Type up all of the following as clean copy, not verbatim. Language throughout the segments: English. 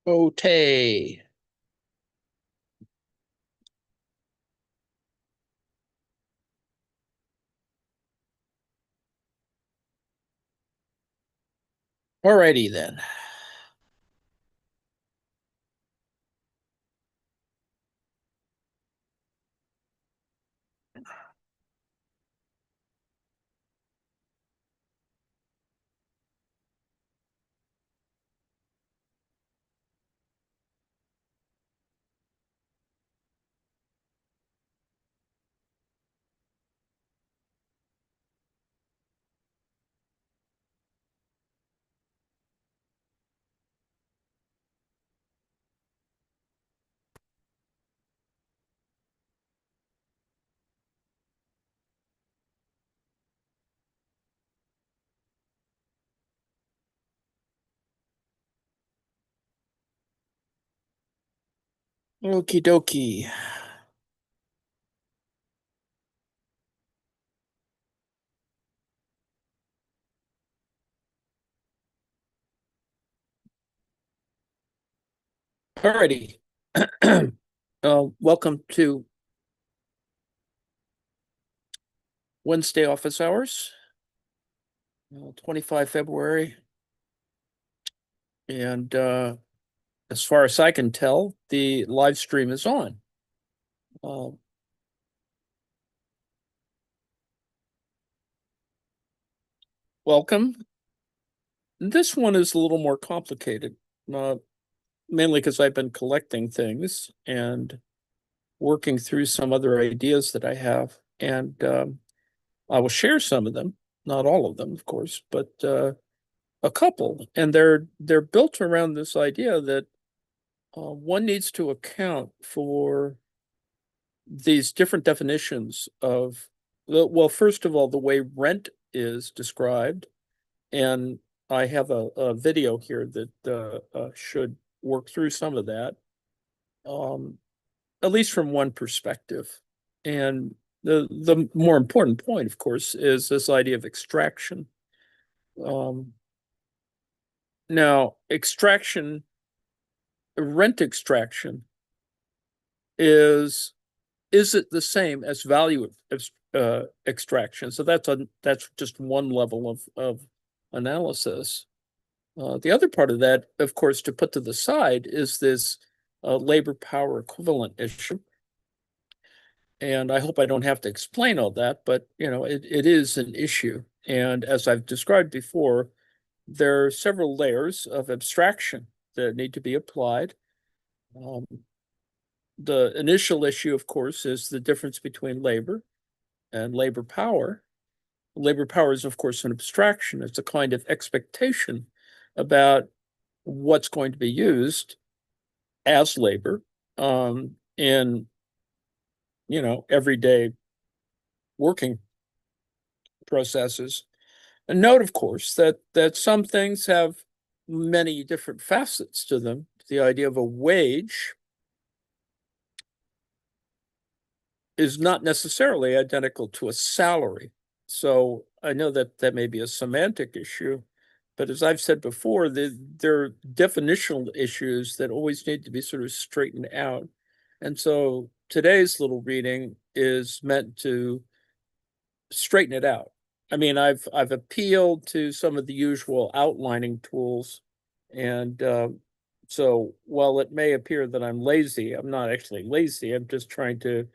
Okay. Alrighty then. Okie dokie. Alrighty. Welcome to Wednesday office hours, 25 February. And as far as I can tell, the live stream is on. Uh, Welcome. This one is a little more complicated, uh, mainly because I've been collecting things and working through some other ideas that I have. And I will share some of them, not all of them, of course, but a couple, and they're built around this idea that one needs to account for these different definitions of, well, first of all, the way rent is described, and I have a video here that should work through some of that, um, at least from one perspective. And the more important point, of course, is this idea of extraction. Um, Now, rent extraction is it the same as value extraction? So that's just one level of analysis. The other part of that, of course, to put to the side is this labor power equivalent issue. And I hope I don't have to explain all that, but it is an issue. And as I've described before, there are several layers of abstraction that need to be applied. Um, the initial issue, of course, is the difference between labor and labor power. Labor power is, of course, an abstraction. It's a kind of expectation about what's going to be used as labor in everyday working processes. And note, of course, that some things have many different facets to them. The idea of a wage is not necessarily identical to a salary. So I know that that may be a semantic issue, but as I've said before, there are definitional issues that always need to be sort of straightened out. And so today's little reading is meant to straighten it out. I mean, I've appealed to some of the usual outlining tools, and so while it may appear that I'm lazy, I'm not actually lazy. I'm just trying to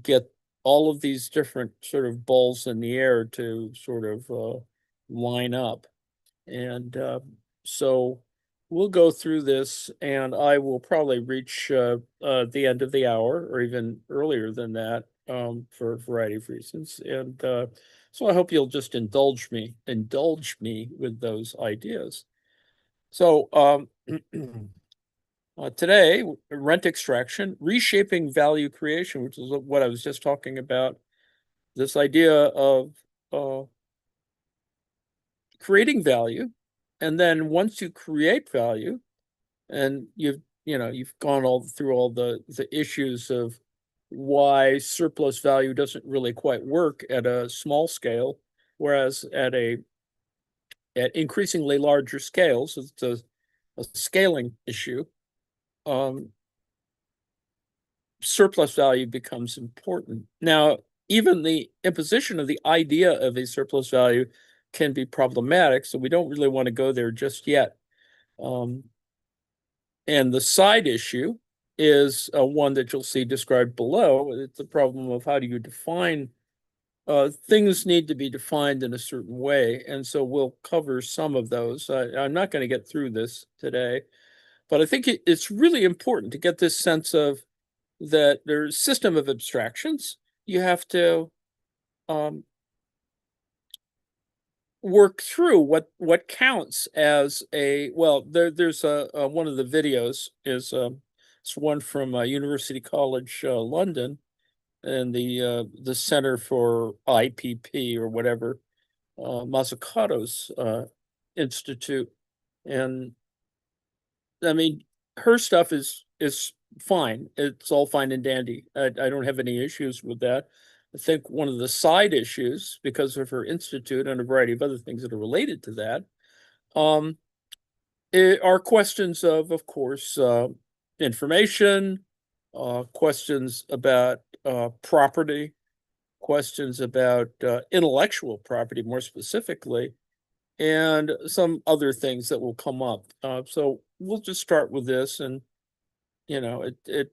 get all of these different sort of balls in the air to sort of line up. And so we'll go through this, and I will probably reach the end of the hour or even earlier than that for a variety of reasons. And so I hope you'll just indulge me with those ideas. So today, rent extraction, reshaping value creation, which is what I was just talking about. This idea of uh, creating value, and then once you create value, and you've gone all through all the issues of why surplus value doesn't really quite work at a small scale, whereas at increasingly larger scales, it's a a scaling issue, um, surplus value becomes important. Now, even the imposition of the idea of a surplus value can be problematic, so we don't really want to go there just yet. And the side issue is one that you'll see described below. It's the problem of how do you define things need to be defined in a certain way. And so we'll cover some of those. I'm not going to get through this today, but I think it's really important to get this sense of that there's a system of abstractions. You have to work through what counts as a, well, there's a one of the videos is it's one from University College London, and the Center for IPP or whatever, Mazzucato's institute. And I mean, her stuff is fine. It's all fine and dandy. I don't have any issues with that. I think one of the side issues, because of her institute and a variety of other things that are related to that, um, are questions of course, information, questions about property, questions about intellectual property more specifically, and some other things that will come up. So we'll just start with this, and it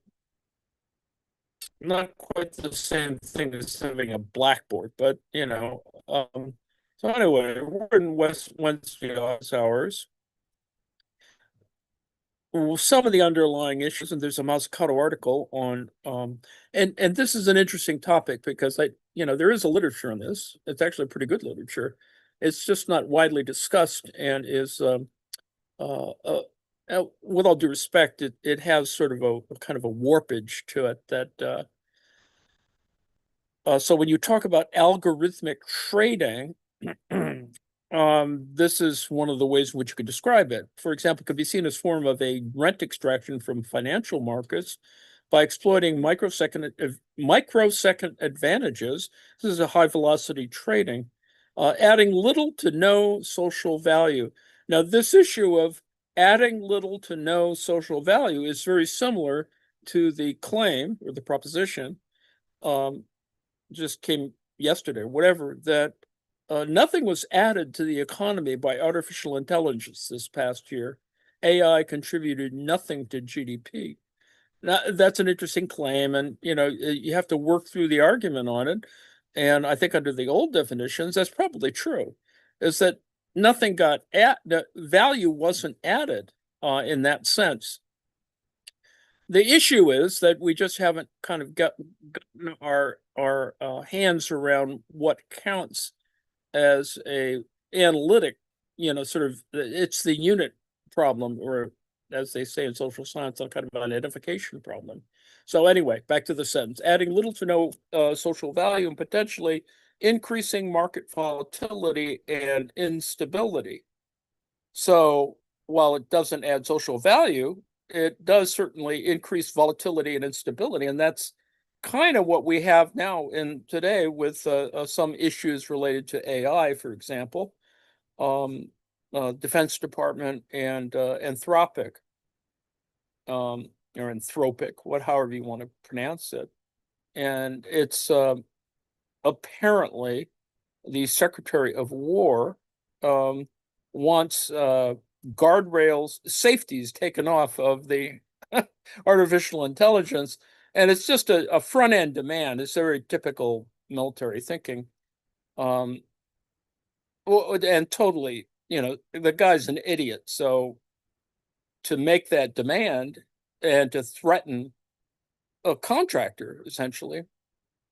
not quite the same thing as having a blackboard, but so anyway, we're in Wednesday office hours. Well, some of the underlying issues, and there's a Mazzucato article on, and this is an interesting topic because there is a literature on this. It's actually pretty good literature. It's just not widely discussed and is, with all due respect, it has sort of a kind of a warpage to it that, so when you talk about algorithmic trading, this is one of the ways in which you could describe it. For example, it could be seen as form of a rent extraction from financial markets by exploiting microsecond advantages. This is a high velocity trading, adding little to no social value. Now, this issue of adding little to no social value is very similar to the claim or the proposition, just came yesterday, whatever, that nothing was added to the economy by artificial intelligence this past year. AI contributed nothing to GDP. Now, that's an interesting claim, and you have to work through the argument on it. And I think under the old definitions, that's probably true, is that nothing the value wasn't added in that sense. The issue is that we just haven't kind of gotten our hands around what counts as a analytic, sort of, it's the unit problem, or as they say in social science, some kind of identification problem. So anyway, back to the sentence: adding little to no social value and potentially increasing market volatility and instability. So while it doesn't add social value, it does certainly increase volatility and instability, and that's kind of what we have now in today with some issues related to AI, for example, Defense Department and Anthropic, or Anthropic, however you want to pronounce it, and it's apparently the Secretary of War wants guardrails, safeties taken off of the artificial intelligence. And it's just a front end demand. It's very typical military thinking. And totally, the guy's an idiot. So to make that demand and to threaten a contractor, essentially,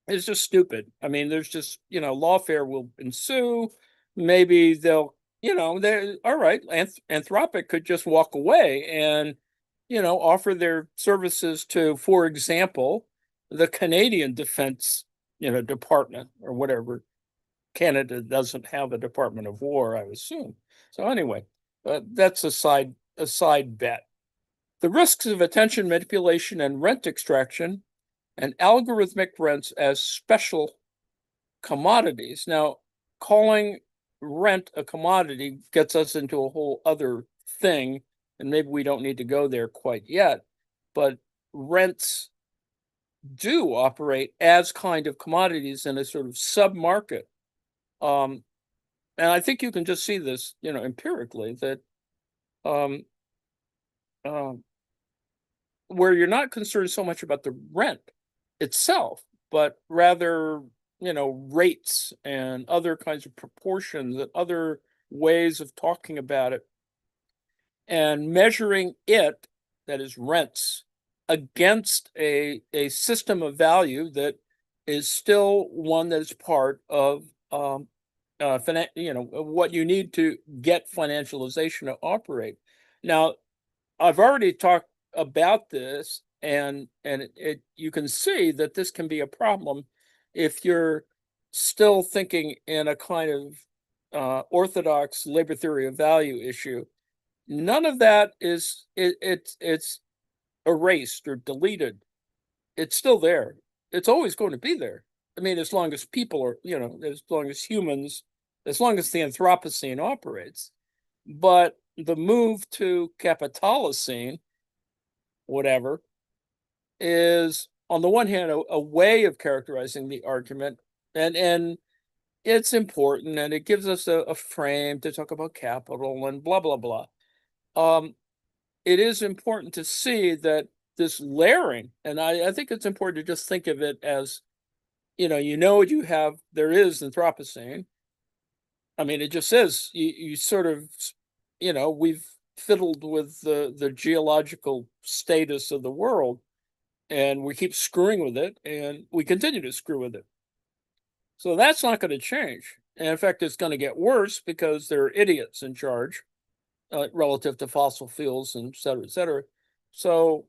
is just stupid. I mean, there's just, lawfare will ensue. Maybe they'll, they're all right. Anthropic could just walk away and, offer their services to, for example, the Canadian Defense, Department or whatever. Canada doesn't have a Department of War, I assume. So anyway, that's a side bet. The risks of attention manipulation and rent extraction and algorithmic rents as special commodities. Now, calling rent a commodity gets us into a whole other thing and maybe we don't need to go there quite yet, but rents do operate as kind of commodities in a sort of sub-market. Um, and I think you can just see this, empirically, that um, um, where you're not concerned so much about the rent itself, but rather, rates and other kinds of proportions and other ways of talking about it and measuring it, that is rents, against a system of value that is still one that is part of what you need to get financialization to operate. Now, I've already talked about this, and it you can see that this can be a problem if you're still thinking in a kind of orthodox labor theory of value issue. None of that it's erased or deleted. It's still there. It's always going to be there. I mean, as long as people are, as long as humans, as long as the Anthropocene operates. But the move to Capitalocene, whatever, is on the one hand a way of characterizing the argument, and it's important, and it gives us a frame to talk about capital and blah blah blah. Um, it is important to see that this layering, and I think it's important to just think of it as, what you have, there is Anthropocene. I mean, it just says you sort of, we've fiddled with the geological status of the world, and we keep screwing with it, and we continue to screw with it. So that's not going to change. And in fact, it's going to get worse because there are idiots in charge relative to fossil fuels and et cetera, et cetera. So,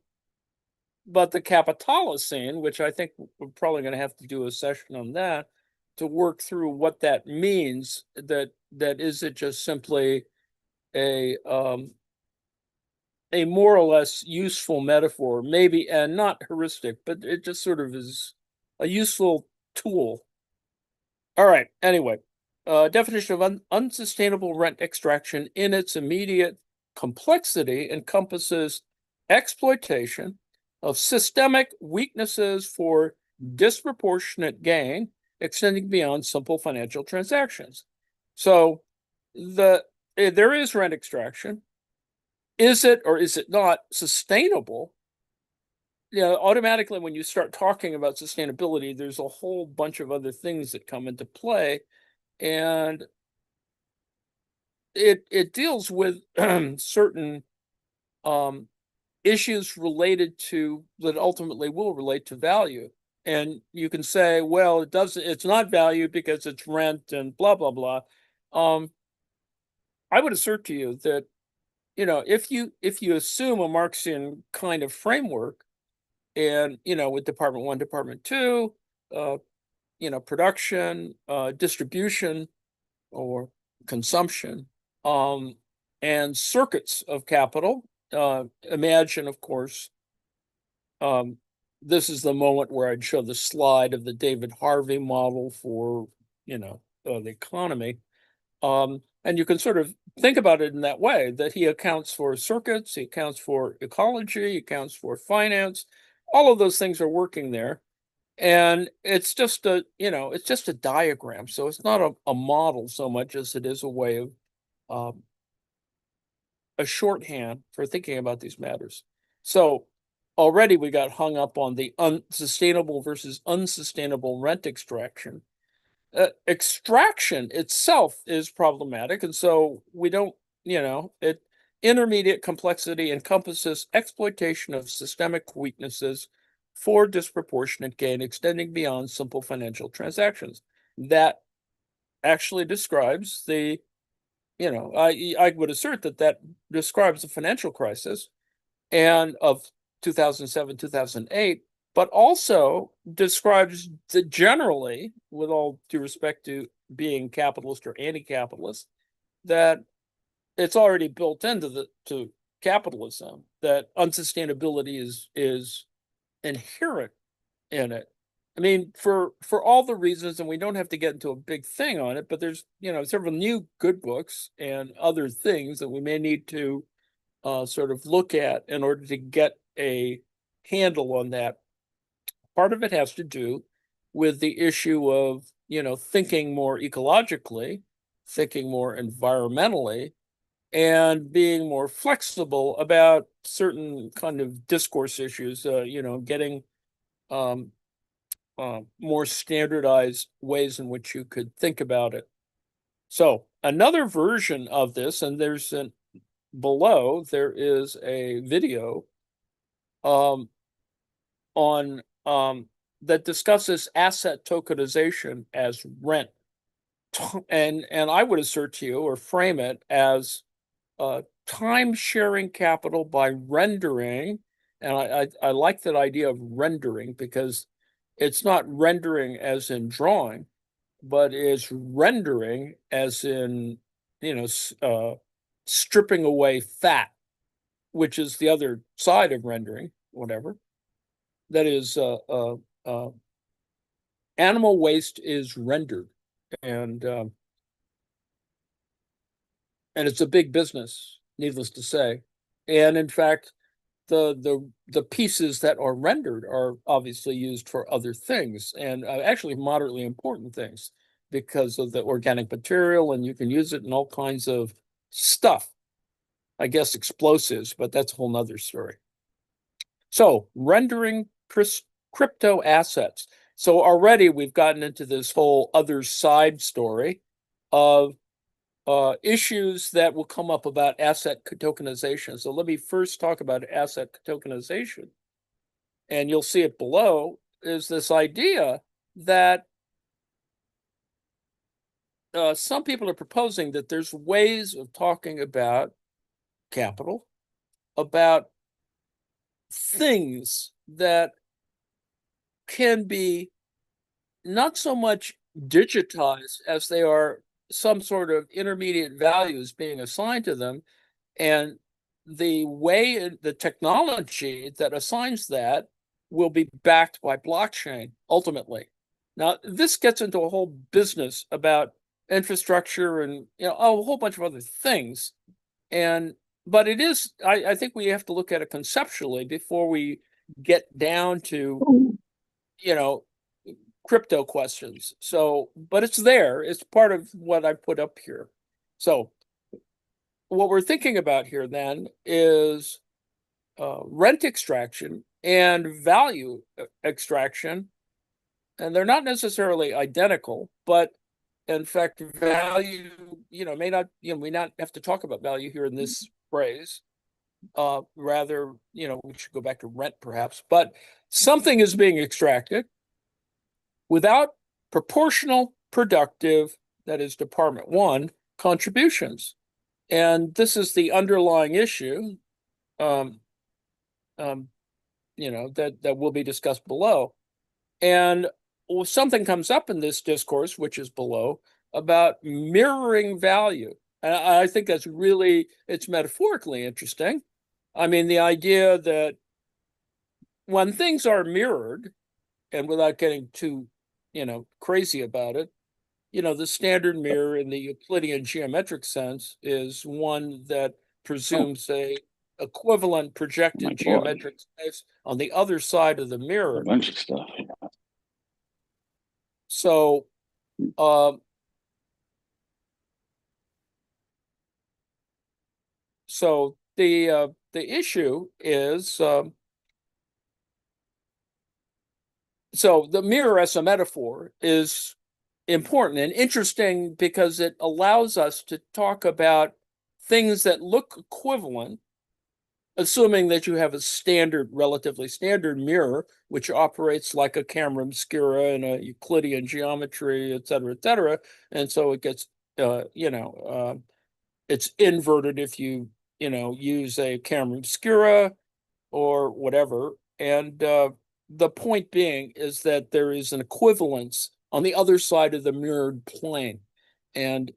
but the Capitalocene, which I think we're probably going to have to do a session on that to work through what that means, that is it just simply a more or less useful metaphor, maybe, and not heuristic, but it just sort of is a useful tool. All right. Anyway, definition of unsustainable rent extraction in its immediate complexity encompasses exploitation of systemic weaknesses for disproportionate gain, extending beyond simple financial transactions. So there is rent extraction. Is it or is it not sustainable? Automatically when you start talking about sustainability, there's a whole bunch of other things that come into play, and it deals with certain um, issues related to that ultimately will relate to value. And you can say, well, it's not value because it's rent and blah blah blah. I would assert to you that, if you assume a Marxian kind of framework, and with department one, department two, uh, production, distribution, or consumption, um, and circuits of capital. Imagine, of course, um, this is the moment where I'd show the slide of the David Harvey model for, the economy. And you can sort of think about it in that way, that he accounts for circuits, he accounts for ecology, he accounts for finance. All of those things are working there. And it's just a diagram. So it's not a model so much as it is a way of um, a shorthand for thinking about these matters. So already we got hung up on the unsustainable versus unsustainable rent extraction. Extraction itself is problematic, and so we don't, it intermediate complexity encompasses exploitation of systemic weaknesses for disproportionate gain, extending beyond simple financial transactions. That actually describes I would assert that describes the financial crisis and of 2007, 2008, but also describes generally, with all due respect to being capitalist or anti-capitalist, that it's already built into to capitalism, that unsustainability is inherent in it. I mean, for all the reasons, and we don't have to get into a big thing on it, but there's several new good books and other things that we may need to sort of look at in order to get a handle on that. Part of it has to do with the issue of, thinking more ecologically, thinking more environmentally, and being more flexible about certain kind of discourse issues, getting more standardized ways in which you could think about it. So another version of this, and below, there is a video on that discusses asset tokenization as rent. And I would assert to you or frame it as time sharing capital by rendering. And I like that idea of rendering because it's not rendering as in drawing, but it's rendering as in, stripping away fat, which is the other side of rendering, whatever. That is, animal waste is rendered, and it's a big business, needless to say. And in fact, the pieces that are rendered are obviously used for other things, and actually moderately important things because of the organic material, and you can use it in all kinds of stuff. I guess explosives, but that's a whole nother story. So rendering crypto assets. So already we've gotten into this whole other side story of issues that will come up about asset tokenization. So let me first talk about asset tokenization. And you'll see it below is this idea that some people are proposing that there's ways of talking about capital, about things that can be not so much digitized as they are some sort of intermediate values being assigned to them. And the way the technology that assigns that will be backed by blockchain ultimately. Now, this gets into a whole business about infrastructure and a whole bunch of other things. But it is, I think we have to look at it conceptually before we get down to, crypto questions. So, but it's there. It's part of what I put up here. So what we're thinking about here then is rent extraction and value extraction. And they're not necessarily identical, but in fact, value, may not, we not have to talk about value here in this phrase. Rather, we should go back to rent perhaps, but something is being extracted without proportional, productive, that is Department 1, contributions. And this is the underlying issue, that will be discussed below. And something comes up in this discourse, which is below, about mirroring value. And I think that's really, it's metaphorically interesting. I mean, the idea that when things are mirrored, and without getting too, crazy about it, the standard mirror in the Euclidean geometric sense is one that presumes a equivalent projected geometric space on the other side of the mirror. A bunch of stuff. So, the issue is, so the mirror as a metaphor is important and interesting because it allows us to talk about things that look equivalent, assuming that you have a relatively standard mirror, which operates like a camera obscura in a Euclidean geometry, et cetera, and so it gets, it's inverted if you, use a camera obscura or whatever. And the point being is that there is an equivalence on the other side of the mirrored plane. And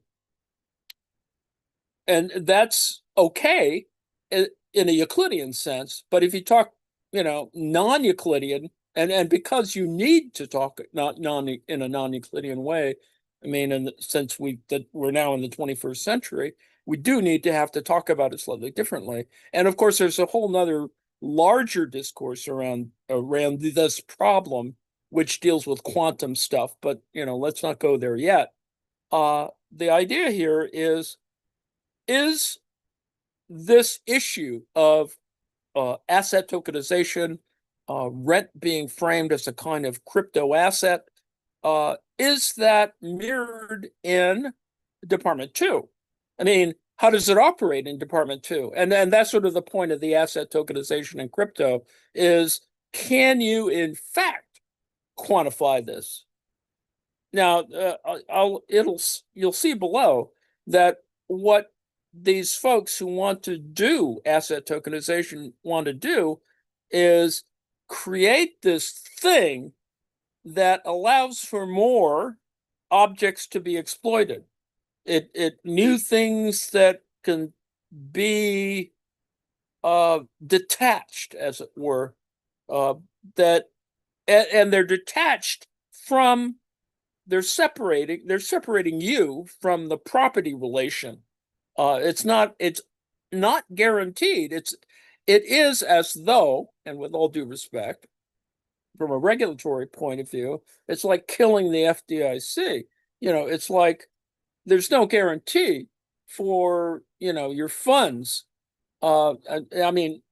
that's okay in a Euclidean sense, but if you talk, non-Euclidean, and because you need to talk in a non-Euclidean way, I mean, since we're now in the 21st century, we do need to have to talk about it slightly differently. And of course, there's a whole nother larger discourse around this problem, which deals with quantum stuff. But let's not go there yet. The idea here is this issue of asset tokenization, rent being framed as a kind of crypto asset, is that mirrored in Department 2? I mean, how does it operate in Department 2? And that's sort of the point of the asset tokenization in crypto is, can you in fact quantify this? Now, you'll see below that what these folks who want to do asset tokenization want to do is create this thing that allows for more objects to be exploited. It new things that can be detached, as it were, that and they're detached from they're separating you from the property relation. It's not guaranteed. It is as though, and with all due respect, from a regulatory point of view, it's like killing the FDIC. It's like there's no guarantee for your funds. I mean,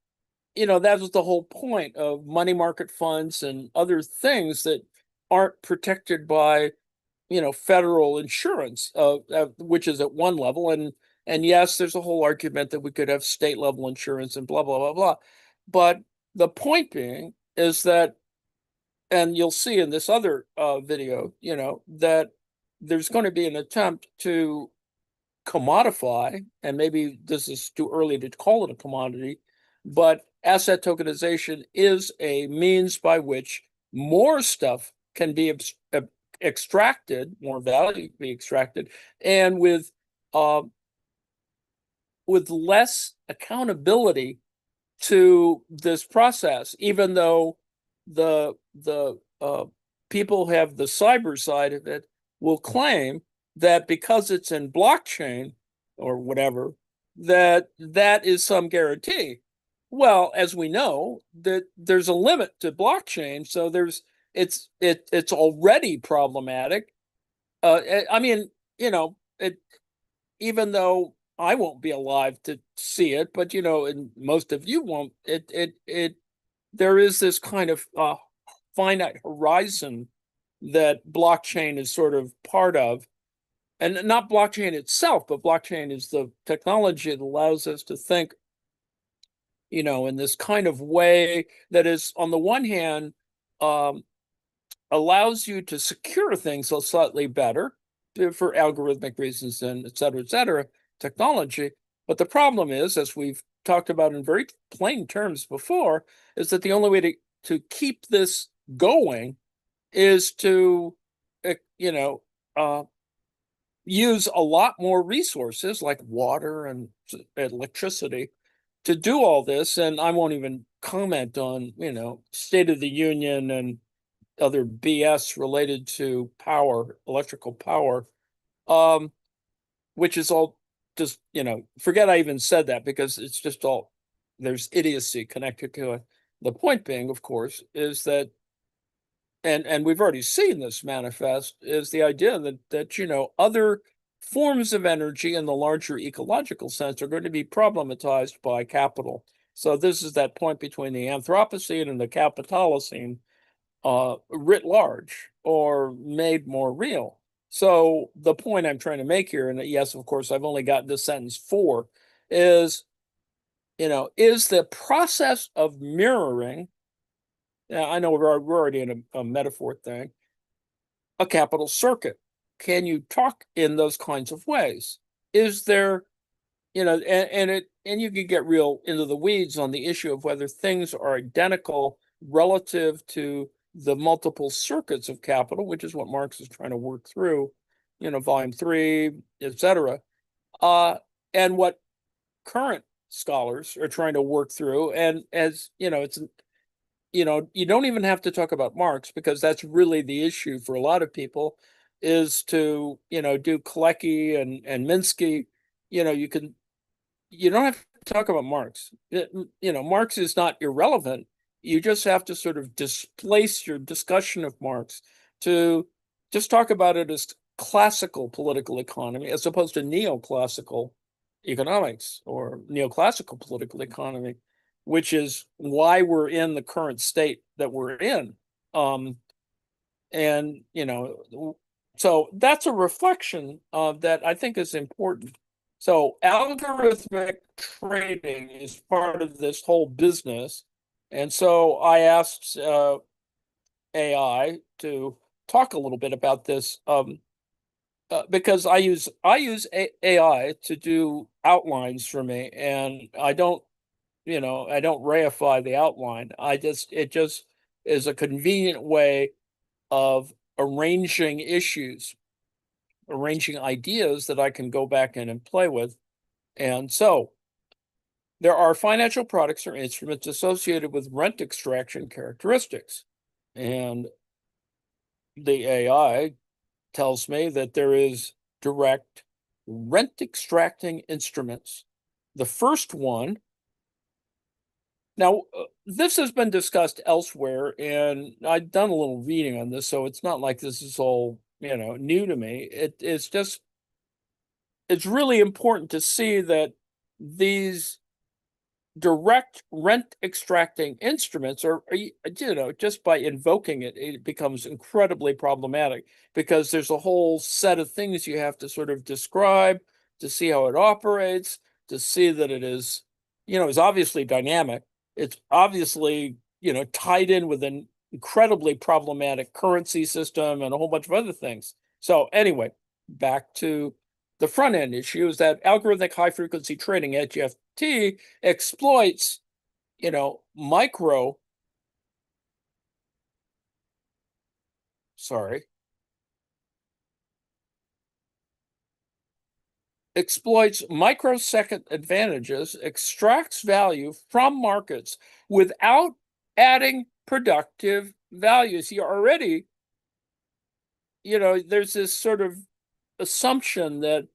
that was the whole point of money market funds and other things that aren't protected by federal insurance, which is at one level, and yes, there's a whole argument that we could have state level insurance and blah blah blah blah. But the point being is that, and you'll see in this other video, that there's going to be an attempt to commodify, and maybe this is too early to call it a commodity, but asset tokenization is a means by which more stuff can be extracted, more value can be extracted, and with less accountability to this process, even though the people who have the cyber side of it will claim that because it's in blockchain or whatever, that is some guarantee. Well, as we know, that there's a limit to blockchain, so it's already problematic. I mean, even though I won't be alive to see it, but and most of you won't. There is this kind of finite horizon that blockchain is sort of part of, and not blockchain itself, but blockchain is the technology that allows us to think, in this kind of way that is, on the one hand, allows you to secure things slightly better for algorithmic reasons and et cetera, technology. But the problem is, as we've talked about in very plain terms before, is that the only way to keep this going is to, use a lot more resources like water and electricity to do all this. And I won't even comment on, State of the Union and other BS related to power, electrical power, which is all just, forget I even said that, because it's just all, there's idiocy connected to it. The point being, of course, is that, and we've already seen this manifest, is the idea that other forms of energy in the larger ecological sense are going to be problematized by capital. So this is that point between the Anthropocene and the Capitalocene, writ large, or made more real. So the point I'm trying to make here, and yes, of course, I've only got this sentence 4, is, is the process of mirroring, I know we're already in a metaphor thing, a capital circuit. Can you talk in those kinds of ways? Is there, and you could get real into the weeds on the issue of whether things are identical relative to the multiple circuits of capital, which is what Marx is trying to work through, volume 3, et cetera, and what current scholars are trying to work through. And as it's, you don't even have to talk about Marx, because that's really the issue for a lot of people, is to, do Kalecki and Minsky, you don't have to talk about Marx. Marx is not irrelevant. You just have to sort of displace your discussion of Marx to just talk about it as classical political economy as opposed to neoclassical economics or neoclassical political economy, which is why we're in the current state that we're in. And so that's a reflection of that I think is important. So algorithmic trading is part of this whole business. And so I asked AI to talk a little bit about this, because I use AI to do outlines for me, and I don't reify the outline. It just is a convenient way of arranging ideas that I can go back in and play with. And so there are financial products or instruments associated with rent extraction characteristics. And the AI tells me that there is direct rent extracting instruments. The first one, now, this has been discussed elsewhere, and I've done a little reading on this, so it's not like this is all, new to me. It's really important to see that these direct rent extracting instruments are, just by invoking it, it becomes incredibly problematic because there's a whole set of things you have to sort of describe to see how it operates, to see that it is obviously dynamic. It's obviously, tied in with an incredibly problematic currency system and a whole bunch of other things. So anyway, back to the front end issue is that algorithmic high frequency trading, HFT, exploits, micro, sorry, exploits microsecond advantages, extracts value from markets without adding productive values. You already, there's this sort of assumption that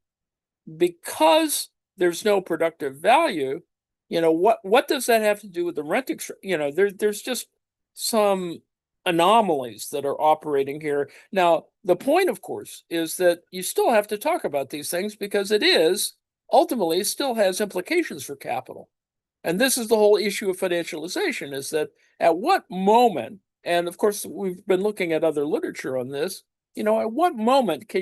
because there's no productive value, what does that have to do with the rent? There's just some anomalies that are operating here. Now, the point, of course, is that you still have to talk about these things because it is ultimately still has implications for capital. And this is the whole issue of financialization, is that at what moment, and of course, we've been looking at other literature on this, at what moment can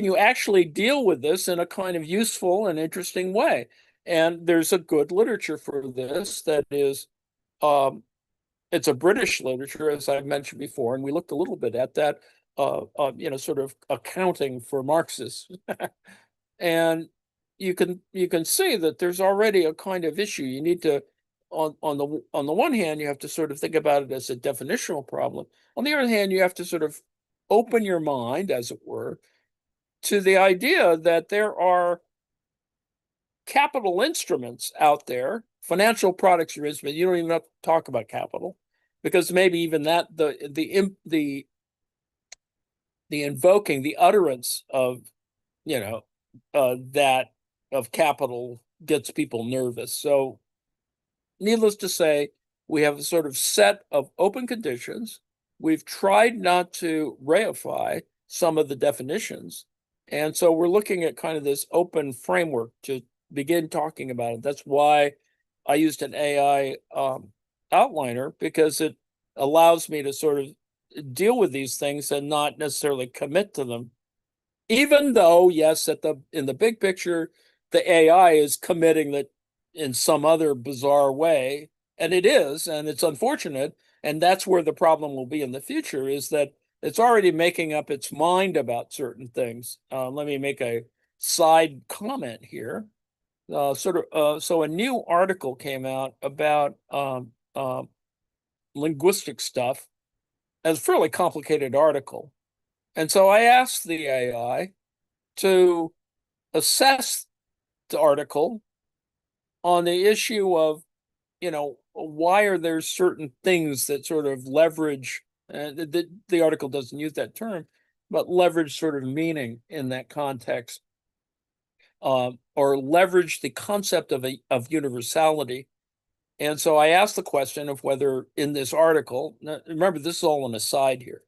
you actually deal with this in a kind of useful and interesting way? And there's a good literature for this that is, it's a British literature, as I've mentioned before, and we looked a little bit at that, sort of accounting for Marxists. And you can see that there's already a kind of issue. You need to, on the one hand, you have to sort of think about it as a definitional problem. On the other hand, you have to sort of open your mind, as it were, to the idea that there are capital instruments out there, financial products or instruments. You don't even have to talk about capital, because maybe even that the invoking, the utterance of that of capital gets people nervous. So, needless to say, we have a sort of set of open conditions. We've tried not to reify some of the definitions. And so we're looking at kind of this open framework to begin talking about it. That's why I used an AI outliner, because it allows me to sort of deal with these things and not necessarily commit to them. Even though, yes, in the big picture, the AI is committing that in some other bizarre way, and it is, and it's unfortunate, and that's where the problem will be in the future, is that it's already making up its mind about certain things. Let me make a side comment here. So a new article came out about linguistic stuff. It's a fairly complicated article. And so I asked the AI to assess the article on the issue of, why are there certain things that sort of leverage, the article doesn't use that term, but leverage sort of meaning in that context. or leverage the concept of universality. And so I asked the question of whether in this article, remember, this is all an aside here,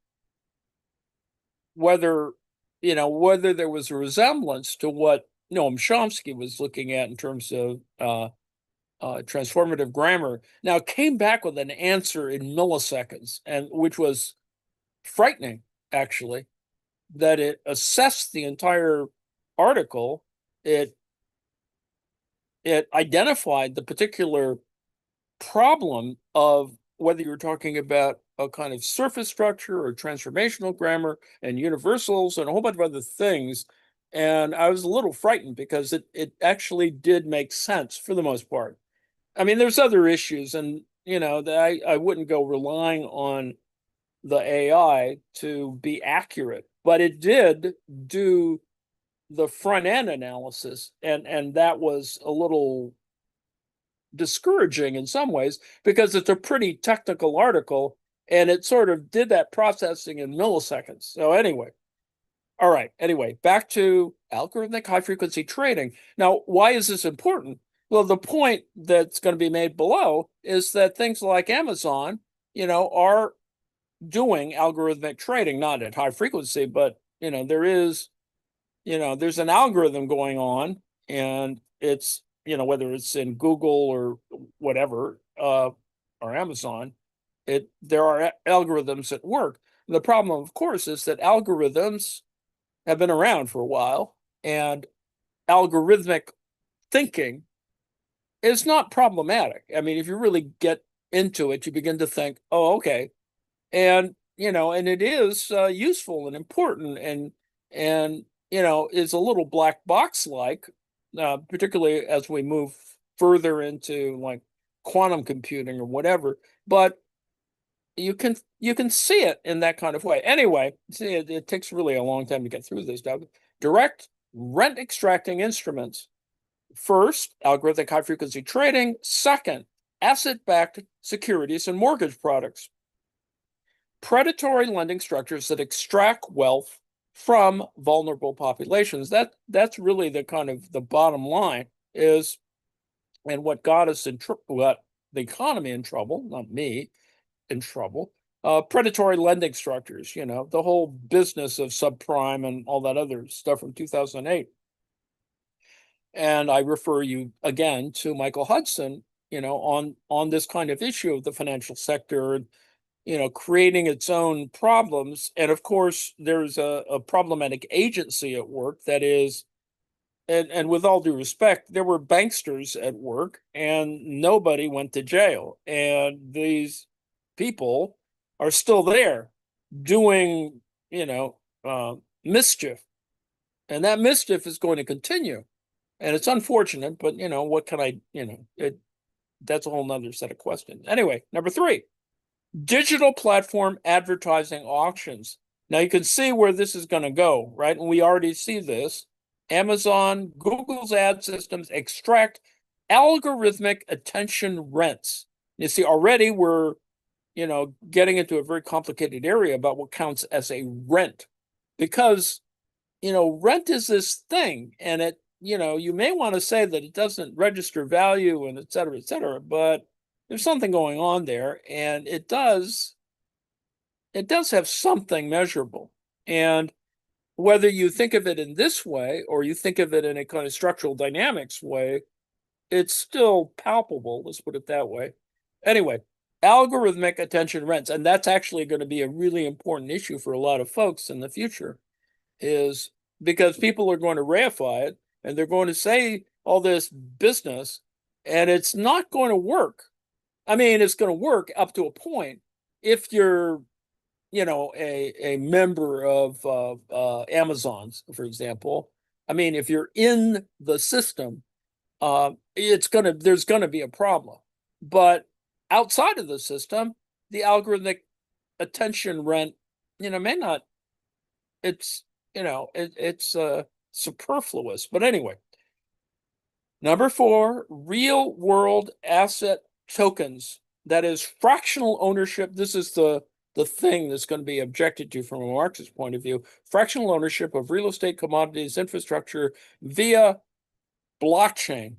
whether, whether there was a resemblance to what Noam Chomsky was looking at in terms of transformative grammar. Now, it came back with an answer in milliseconds, and which was frightening, actually, that it assessed the entire article. It identified the particular problem of whether you're talking about a kind of surface structure or transformational grammar and universals and a whole bunch of other things. And I was a little frightened because it actually did make sense for the most part. I mean, there's other issues, and I wouldn't go relying on the AI to be accurate, but it did do the front end analysis, and that was a little discouraging in some ways because it's a pretty technical article and it sort of did that processing in milliseconds. So anyway, all right. Anyway, back to algorithmic high frequency trading. Now, why is this important? Well, the point that's going to be made below is that things like Amazon, are doing algorithmic trading, not at high frequency, but there's an algorithm going on, and it's, whether it's in Google or whatever, or Amazon, there are algorithms at work. The problem, of course, is that algorithms have been around for a while, and algorithmic thinking is not problematic. I mean, if you really get into it, you begin to think, oh, okay. And, and it is useful and important, and, is a little black box like, particularly as we move further into like quantum computing or whatever. But you can see it in that kind of way. Anyway, see, it takes really a long time to get through this, Doug. Direct rent extracting instruments. First, algorithmic high frequency trading. Second, asset-backed securities and mortgage products. Predatory lending structures that extract wealth from vulnerable populations. That's really the kind of the bottom line is, and what got us what the economy in trouble, not me, in trouble. Predatory lending structures, the whole business of subprime and all that other stuff from 2008. And I refer you again to Michael Hudson, on this kind of issue of the financial sector, creating its own problems. And of course, there's a problematic agency at work that is, and with all due respect, there were banksters at work and nobody went to jail. And these people are still there doing, mischief. And that mischief is going to continue. And it's unfortunate, but, what can that's a whole nother set of questions. Anyway, number 3. Digital platform advertising auctions. Now you can see where this is going to go, right? And we already see this. Amazon, Google's ad systems extract algorithmic attention rents. You see, already we're, getting into a very complicated area about what counts as a rent. Because, rent is this thing, and it, you may want to say that it doesn't register value and et cetera, but there's something going on there, and it does have something measurable. And whether you think of it in this way or you think of it in a kind of structural dynamics way, it's still palpable, let's put it that way. Anyway, algorithmic attention rents, and that's actually going to be a really important issue for a lot of folks in the future, is because people are going to reify it and they're going to say all this business, and it's not going to work. I mean, it's going to work up to a point if you're, a member of Amazon's, for example. I mean, if you're in the system, there's going to be a problem. But outside of the system, the algorithmic attention rent, may not. It's it's superfluous. But anyway, number 4, real world asset tokens. That is fractional ownership. This is the thing that's going to be objected to from a Marxist point of view. Fractional ownership of real estate, commodities, infrastructure via blockchain.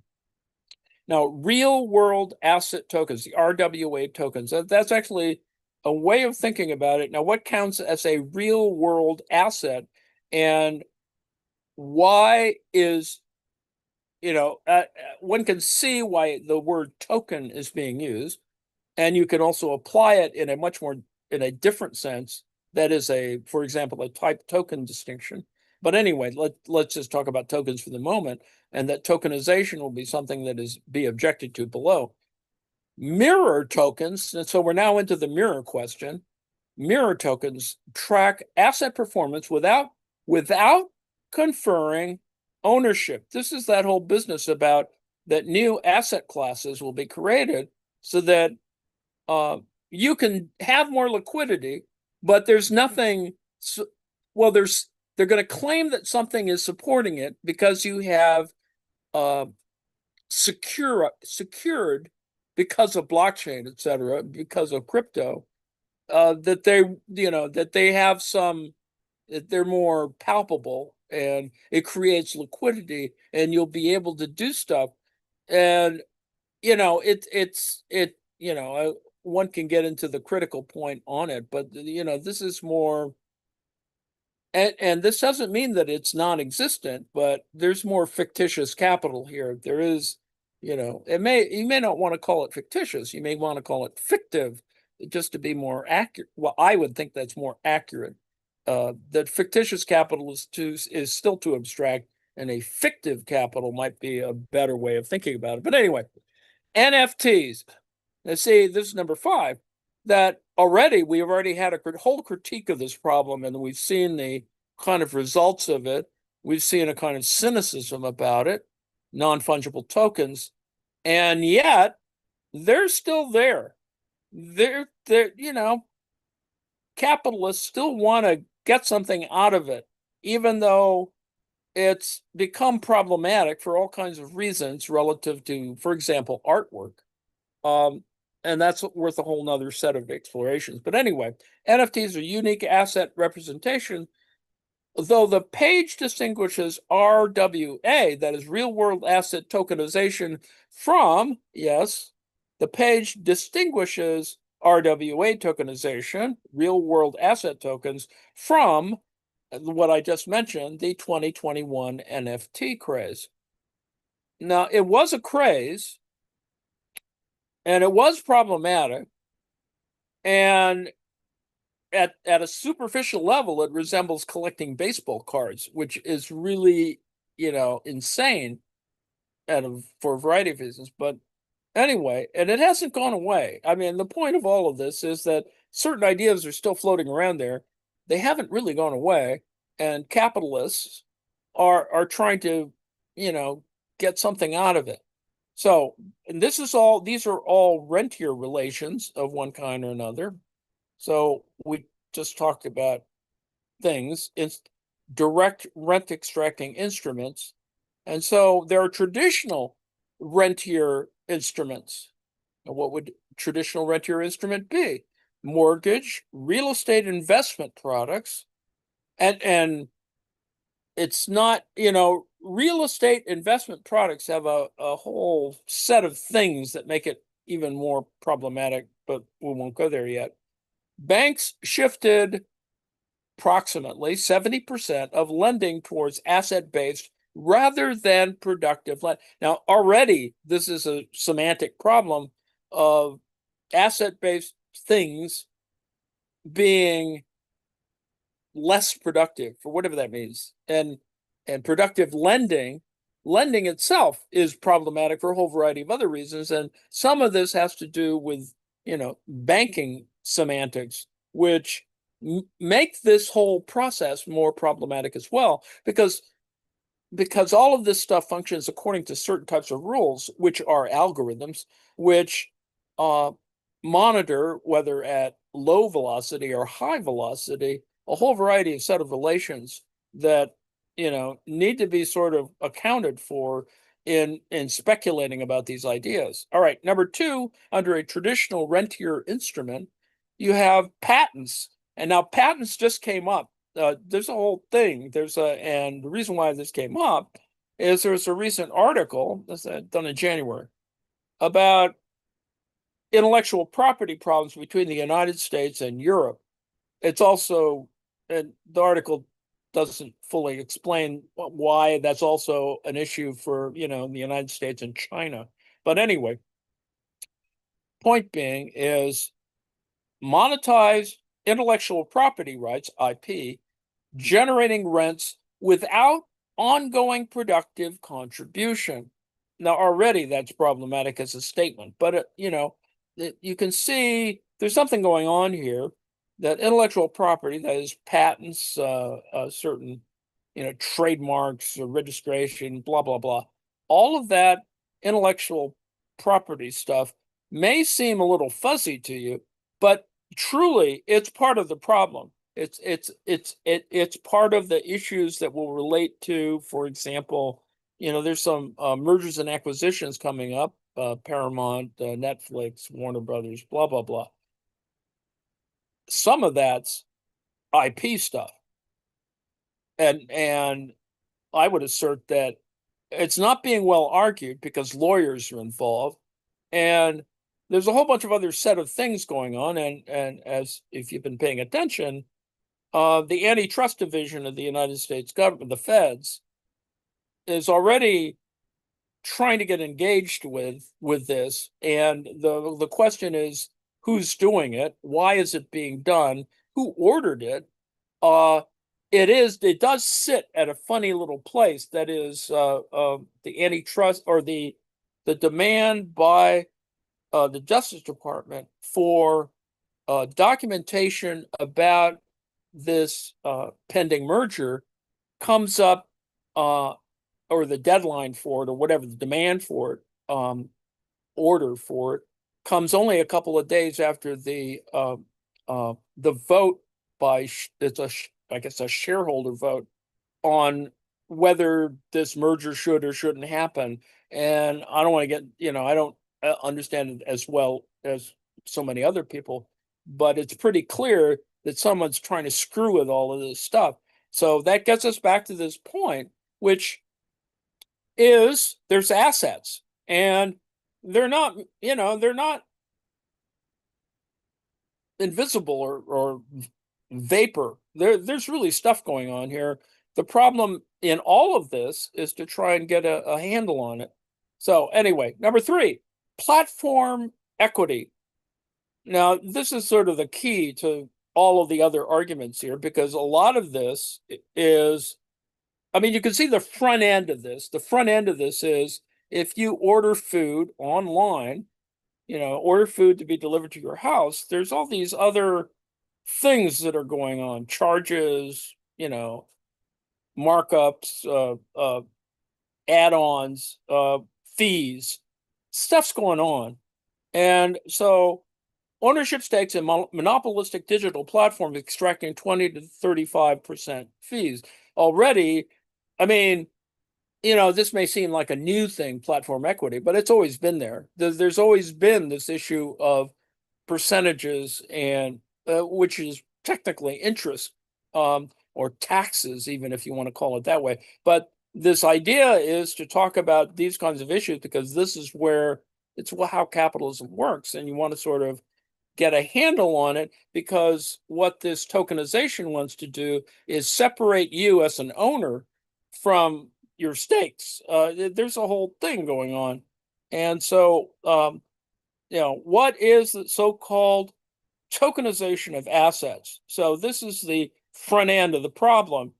Now, real world asset tokens, the RWA tokens, that's actually a way of thinking about it. Now, what counts as a real world asset, and why is, one can see why the word token is being used, and you can also apply it in a different sense. That is for example, a type token distinction. But anyway, let's just talk about tokens for the moment, and that tokenization will be something that be objected to below. Mirror tokens, and so we're now into the mirror question. Mirror tokens track asset performance without conferring ownership. This is that whole business about that new asset classes will be created so that you can have more liquidity, but there's nothing. Well, they're going to claim that something is supporting it because you have secured because of blockchain, et cetera, because of crypto, that they have that they're more palpable, and it creates liquidity, and you'll be able to do stuff. And one can get into the critical point on it, but this is more, and this doesn't mean that it's non-existent, but there's more fictitious capital here. There is, you may not want to call it fictitious. You may want to call it fictive, just to be more accurate. Well, I would think that's more accurate. That fictitious capital is still too abstract, and a fictive capital might be a better way of thinking about it. But anyway, NFTs. Now, see, this is number 5. That we've already had a whole critique of this problem, and we've seen the kind of results of it. We've seen a kind of cynicism about it, non-fungible tokens, and yet they're still there. They're capitalists still want to get something out of it, even though it's become problematic for all kinds of reasons relative to, for example, artwork. And that's worth a whole nother set of explorations. But anyway, NFTs are unique asset representation, though the page distinguishes RWA, that is real world asset tokenization, from, yes, the page distinguishes RWA tokenization, real world asset tokens, from what I just mentioned, the 2021 NFT craze. Now, it was a craze, and it was problematic, and at a superficial level, it resembles collecting baseball cards, which is really, insane, for a variety of reasons. But anyway, and it hasn't gone away. I mean, the point of all of this is that certain ideas are still floating around there. They haven't really gone away, and capitalists are trying to, get something out of it. So, and these are all rentier relations of one kind or another. So we just talked about things, it's direct rent extracting instruments. And so there are traditional rentier instruments. And what would traditional rentier instrument be? Mortgage, real estate investment products, and it's not, real estate investment products have a whole set of things that make it even more problematic, but we won't go there yet. Banks shifted approximately 70% of lending towards asset-based rather than productive lending. Now, already this is a semantic problem of asset-based things being less productive, for whatever that means, and productive lending itself is problematic for a whole variety of other reasons, and some of this has to do with banking semantics, which make this whole process more problematic as well, because all of this stuff functions according to certain types of rules, which are algorithms, which monitor, whether at low velocity or high velocity, a whole variety of set of relations that need to be sort of accounted for in speculating about these ideas. All right, number 2, under a traditional rentier instrument, you have patents. And now patents just came up. There's a whole thing. And the reason why this came up is there's a recent article that's done in January about intellectual property problems between the United States and Europe. It's also, and the article doesn't fully explain why that's also an issue for, the United States and China. But anyway, point being is monetize intellectual property rights, IP, generating rents without ongoing productive contribution. Now, already that's problematic as a statement, but you can see there's something going on here that intellectual property, that is patents, certain, trademarks, registration, blah, blah, blah. All of that intellectual property stuff may seem a little fuzzy to you, but truly it's part of the problem. It's part of the issues that will relate to, for example, there's some mergers and acquisitions coming up, Paramount, Netflix, Warner Brothers, blah, blah, blah. Some of that's IP stuff. And I would assert that it's not being well argued because lawyers are involved. And there's a whole bunch of other set of things going on. And as if you've been paying attention, the antitrust division of the United States government, the feds, is already trying to get engaged with this. And the question is, who's doing it? Why is it being done? Who ordered it? It does sit at a funny little place that is the antitrust, or the demand by the Justice Department for documentation about this pending merger comes up, or the deadline for it, or whatever the demand for it, order for it, comes only a couple of days after the vote by I guess a shareholder vote on whether this merger should or shouldn't happen. And I don't want to get, I don't understand it as well as so many other people, but it's pretty clear that someone's trying to screw with all of this stuff. So that gets us back to this point, which is there's assets, and they're not invisible or vapor. There's really stuff going on here. The problem in all of this is to try and get a handle on it. So anyway, number 3, platform equity. Now, this is sort of the key to all of the other arguments here, because a lot of this is, I mean, you can see the front end of this. The front end of this is if you order food online, order food to be delivered to your house, there's all these other things that are going on, charges, markups, add-ons, fees, stuff's going on. And so ownership stakes in monopolistic digital platforms extracting 20 to 35% fees. Already, I mean, this may seem like a new thing, platform equity, but it's always been there. There's always been this issue of percentages, and which is technically interest, or taxes, even if you want to call it that way. But this idea is to talk about these kinds of issues because this is where it's how capitalism works, and you want to sort of get a handle on it, because what this tokenization wants to do is separate you as an owner from your stakes. There's a whole thing going on. And so, what is the so-called tokenization of assets? So this is the front end of the problem,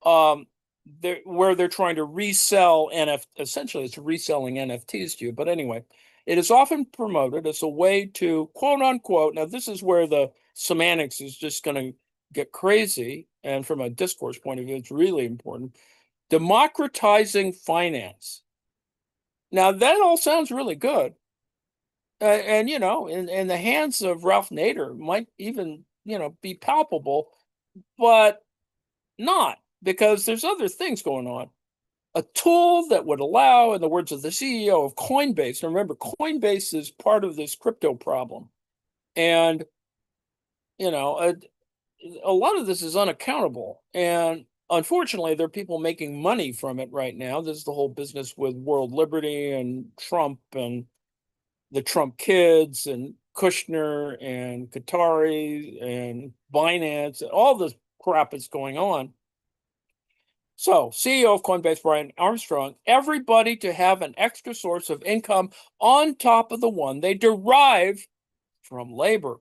where they're trying to resell essentially it's reselling NFTs to you. But anyway, it is often promoted as a way to, quote unquote, now this is where the semantics is just going to get crazy, and from a discourse point of view, it's really important, democratizing finance. Now that all sounds really good. And in the hands of Ralph Nader might even, be palpable, but not, because there's other things going on. A tool that would allow, in the words of the CEO of Coinbase, and remember, Coinbase is part of this crypto problem, and a lot of this is unaccountable, and unfortunately, there are people making money from it right now. This is the whole business with World Liberty and Trump and the Trump kids and Kushner and Qatari and Binance and all this crap that's going on. So, CEO of Coinbase, Brian Armstrong, everybody to have an extra source of income on top of the one they derive from labor.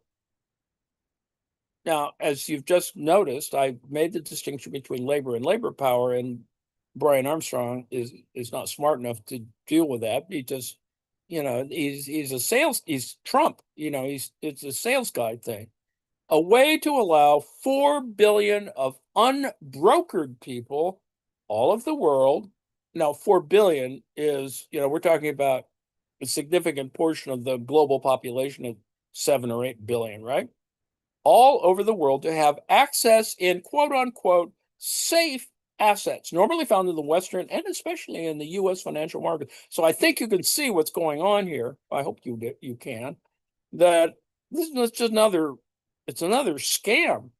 Now, as you've just noticed, I made the distinction between labor and labor power, and Brian Armstrong is not smart enough to deal with that. He just, he's Trump, it's a sales guy thing. A way to allow 4 billion of unbrokered people all of the world. Now, 4 billion is, we're talking about a significant portion of the global population of 7 or 8 billion, right? All over the world to have access in quote unquote safe assets, normally found in the Western and especially in the US financial market. So I think you can see what's going on here. I hope you can, that this is just another scam.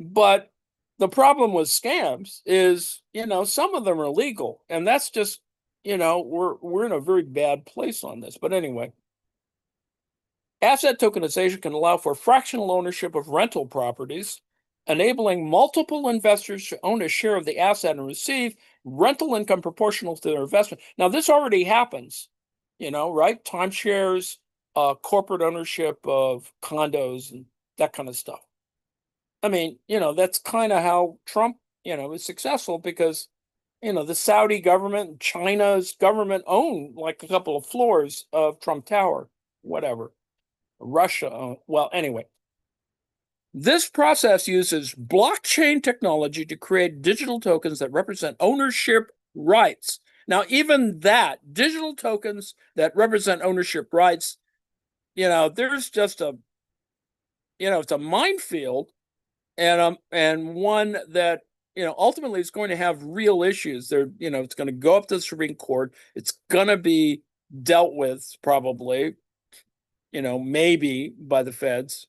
But the problem with scams is, some of them are legal, and that's just, we're in a very bad place on this. But anyway, asset tokenization can allow for fractional ownership of rental properties, enabling multiple investors to own a share of the asset and receive rental income proportional to their investment. Now, this already happens, right? Timeshares, corporate ownership of condos and that kind of stuff. I mean, that's kind of how Trump, is successful because, the Saudi government, China's government own like a couple of floors of Trump Tower, whatever. Russia. Well, anyway, this process uses blockchain technology to create digital tokens that represent ownership rights. Now, even that, digital tokens that represent ownership rights, there's just it's a minefield, and one that ultimately is going to have real issues. It's going to go up to the Supreme Court. It's going to be dealt with probably, maybe by the feds,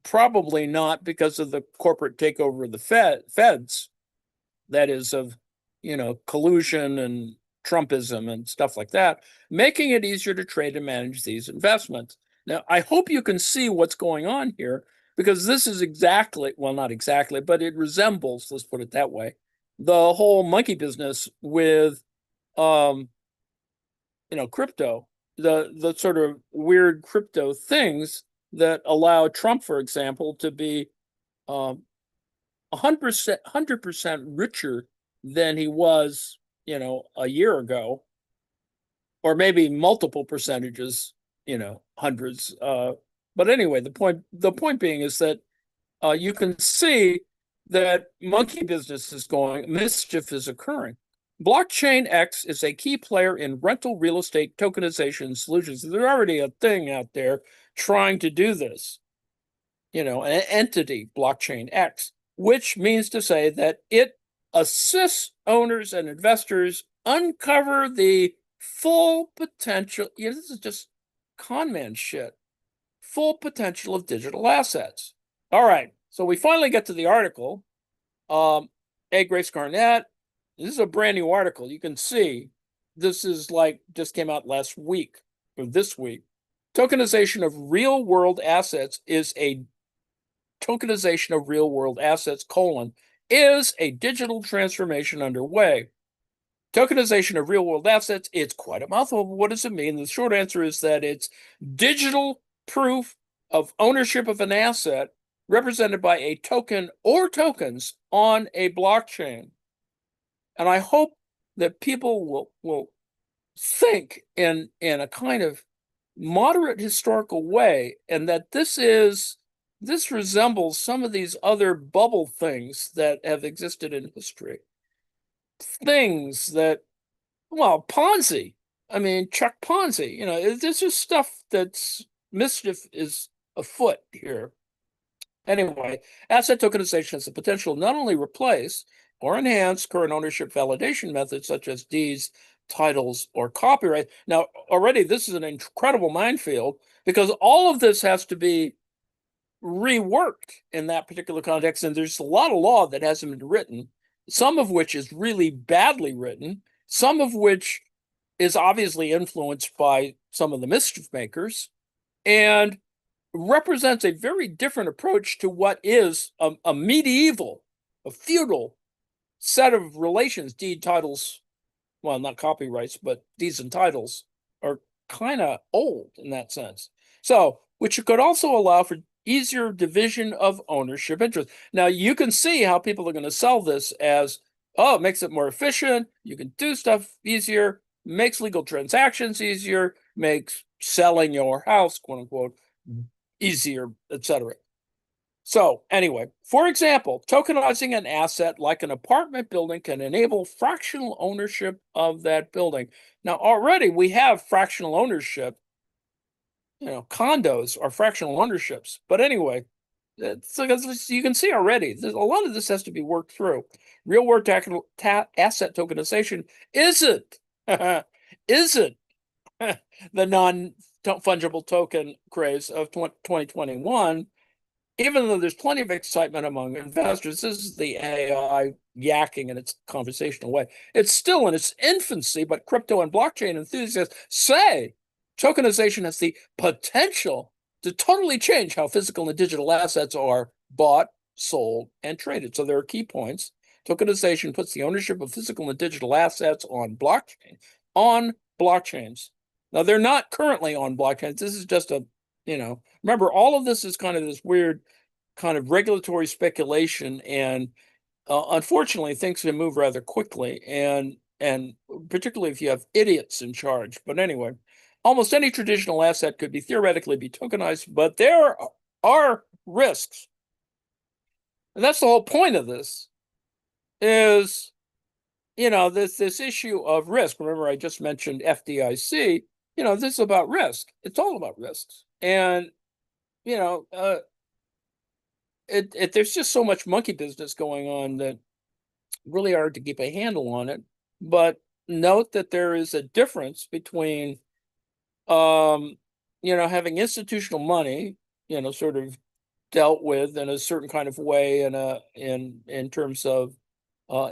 probably not because of the corporate takeover of the feds, that is of, collusion and Trumpism and stuff like that, making it easier to trade and manage these investments. Now, I hope you can see what's going on here, because this is exactly, well, not exactly, but it resembles, let's put it that way, the whole monkey business with, crypto, the sort of weird crypto things that allow Trump, for example, to be 100% richer than he was, a year ago, or maybe multiple percentages, hundreds. But anyway, the point being is that you can see that monkey business is going, mischief is occurring. Blockchain X is a key player in rental real estate tokenization solutions. There's already a thing out there trying to do this, an entity, Blockchain X, which means to say that it assists owners and investors uncover the full potential. This is just con man shit. Full potential of digital assets. All right, so we finally get to the article. A. Grace Garnett. This is a brand new article. You can see this is just came out last week or this week. Tokenization of real world assets is a digital transformation underway. Tokenization of real world assets, it's quite a mouthful. What does it mean? The short answer is that it's digital proof of ownership of an asset represented by a token or tokens on a blockchain. And I hope that people will think in a kind of moderate historical way, and that this resembles some of these other bubble things that have existed in history. Things that, well, Ponzi. I mean, Chuck Ponzi. This is stuff that's mischief is afoot here. Anyway, asset tokenization has the potential to not only replace or enhance current ownership validation methods such as deeds, titles, or copyright. Now, already this is an incredible minefield, because all of this has to be reworked in that particular context, and there's a lot of law that hasn't been written. some of which is really badly written, some of which is obviously influenced by some of the mischief makers, and represents a very different approach to what is a medieval, a feudal set of relations, deed titles, well, not copyrights, but deeds and titles are kind of old in that sense. So, which could also allow for easier division of ownership interest. Now, you can see how people are going to sell this as, oh, it makes it more efficient. You can do stuff easier, makes legal transactions easier, makes selling your house, quote unquote, easier, etc. So anyway, for example, tokenizing an asset like an apartment building can enable fractional ownership of that building. Now, already we have fractional ownership. Condos are fractional ownerships. But anyway, so you can see already, a lot of this has to be worked through. Real world asset tokenization isn't isn't the non-fungible token craze of 2021. Even though there's plenty of excitement among investors, this is the AI yakking in its conversational way. It's still in its infancy, but crypto and blockchain enthusiasts say tokenization has the potential to totally change how physical and digital assets are bought, sold, and traded. So there are key points. Tokenization puts the ownership of physical and digital assets on blockchains. Now, they're not currently on blockchains. This is just remember, all of this is kind of this weird kind of regulatory speculation, and unfortunately, things can move rather quickly, and particularly if you have idiots in charge. But anyway, almost any traditional asset could theoretically be tokenized, but there are risks, and that's the whole point of this. Is this issue of risk. Remember, I just mentioned FDIC. This is about risk. It's all about risks, and there's just so much monkey business going on that really hard to keep a handle on it. But note that there is a difference between, having institutional money, sort of dealt with in a certain kind of way, in terms of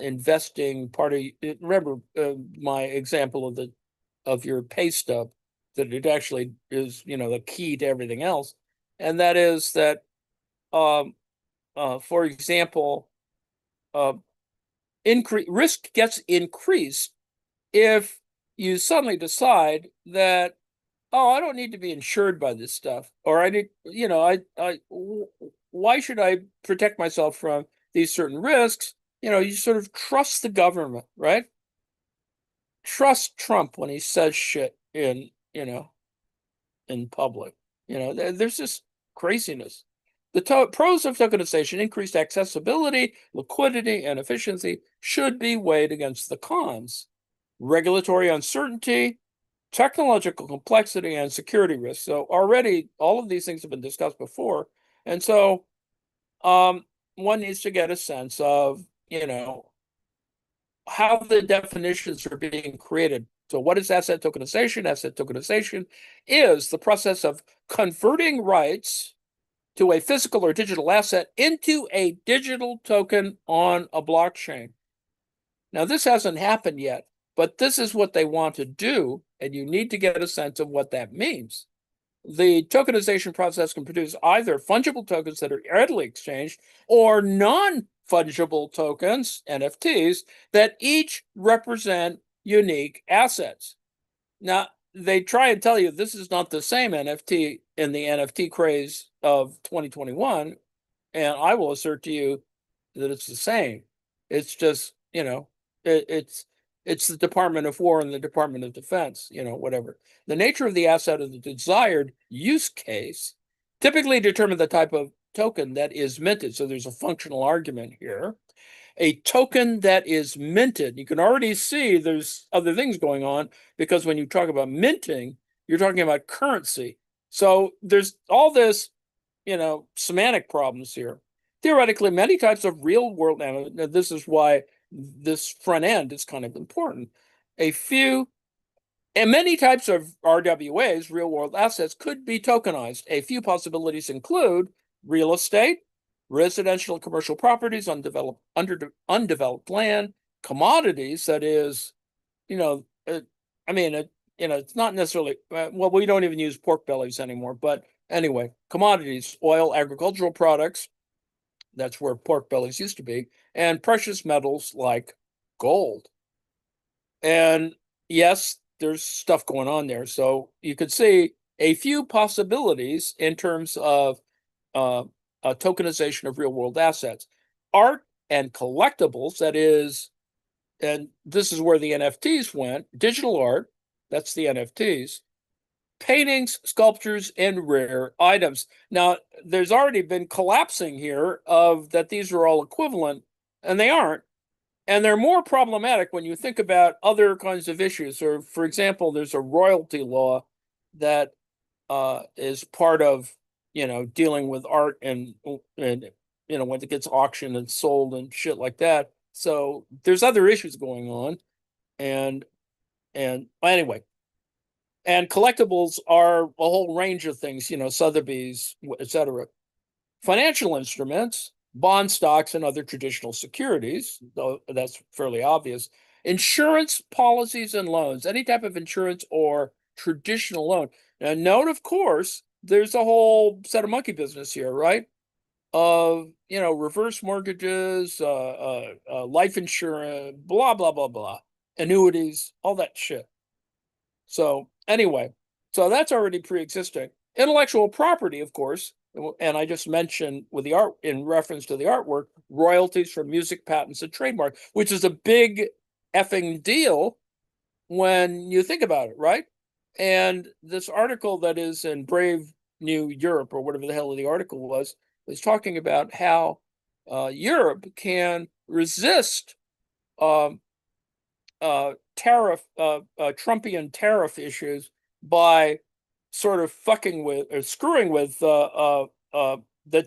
investing. Remember my example of your pay stub, that it actually is the key to everything else, and that is that for example, risk gets increased if you suddenly decide that, oh, I don't need to be insured by this stuff, or I need, why should I protect myself from these certain risks? You sort of trust the government, right? Trust Trump when he says shit in public. There's just craziness. The pros of tokenization, increased accessibility, liquidity, and efficiency, should be weighed against the cons. Regulatory uncertainty, technological complexity, and security risks. So already all of these things have been discussed before. And so one needs to get a sense of, how the definitions are being created. So what is asset tokenization? Asset tokenization is the process of converting rights to a physical or digital asset into a digital token on a blockchain. Now, this hasn't happened yet, but this is what they want to do, and you need to get a sense of what that means. The tokenization process can produce either fungible tokens that are readily exchanged or non-fungible tokens, NFTs, that each represent unique assets. Now, they try and tell you this is not the same NFT in the NFT craze of 2021, and I will assert to you that it's the same. It's just, it's the Department of War and the Department of Defense, whatever. The nature of the asset of the desired use case typically determine the type of token that is minted. So there's a functional argument here. A token that is minted, you can already see there's other things going on, because when you talk about minting, you're talking about currency. So there's all this, semantic problems here. Theoretically, many types of real world, and this is why this front end is kind of important. Many types of RWAs, real world assets, could be tokenized. A few possibilities include real estate, residential and commercial properties, undeveloped land, commodities, that is, you know, I mean, it's not necessarily, well, we don't even use pork bellies anymore, but anyway, commodities, oil, agricultural products, that's where pork bellies used to be, and precious metals like gold. And yes, there's stuff going on there. So you could see a few possibilities in terms of uh, tokenization of real world assets. Art and collectibles, that is, and this is where the NFTs went, digital art, that's the NFTs, paintings, sculptures, and rare items. Now, there's already been collapsing here of that these are all equivalent, and they aren't. And they're more problematic when you think about other kinds of issues. Or, for example, there's a royalty law that is part of, dealing with art and when it gets auctioned and sold and shit like that. So there's other issues going on, and anyway, and collectibles are a whole range of things, Sotheby's, etc. Financial instruments, bond stocks, and other traditional securities, though that's fairly obvious. Insurance policies and loans, any type of insurance or traditional loan. Now, note, of course, there's a whole set of monkey business here, right? Of, reverse mortgages, life insurance, blah, blah, blah, blah, annuities, all that shit. So anyway, so that's already pre-existing. Intellectual property, of course, and I just mentioned with the art in reference to the artwork, royalties from music, patents, and trademark, which is a big effing deal when you think about it, right? And this article that is in Brave New Europe, or whatever the hell the article was talking about how Europe can resist um, Trumpian tariff issues by sort of fucking with or screwing with the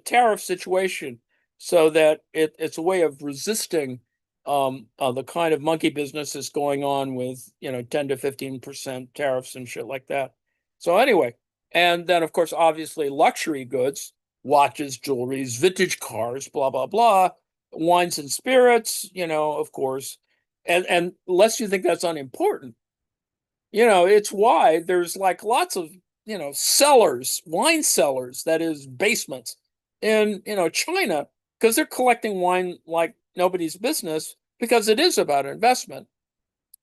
tariff situation, so that it's a way of resisting the kind of monkey business that's going on with 10 to 15% tariffs and shit like that. So anyway, and then of course obviously luxury goods, watches, jewelries, vintage cars, blah blah blah, wines and spirits, of course, and lest you think that's unimportant, it's why there's like lots of, cellars, wine cellars, that is basements in, China, because they're collecting wine like nobody's business, because it is about investment.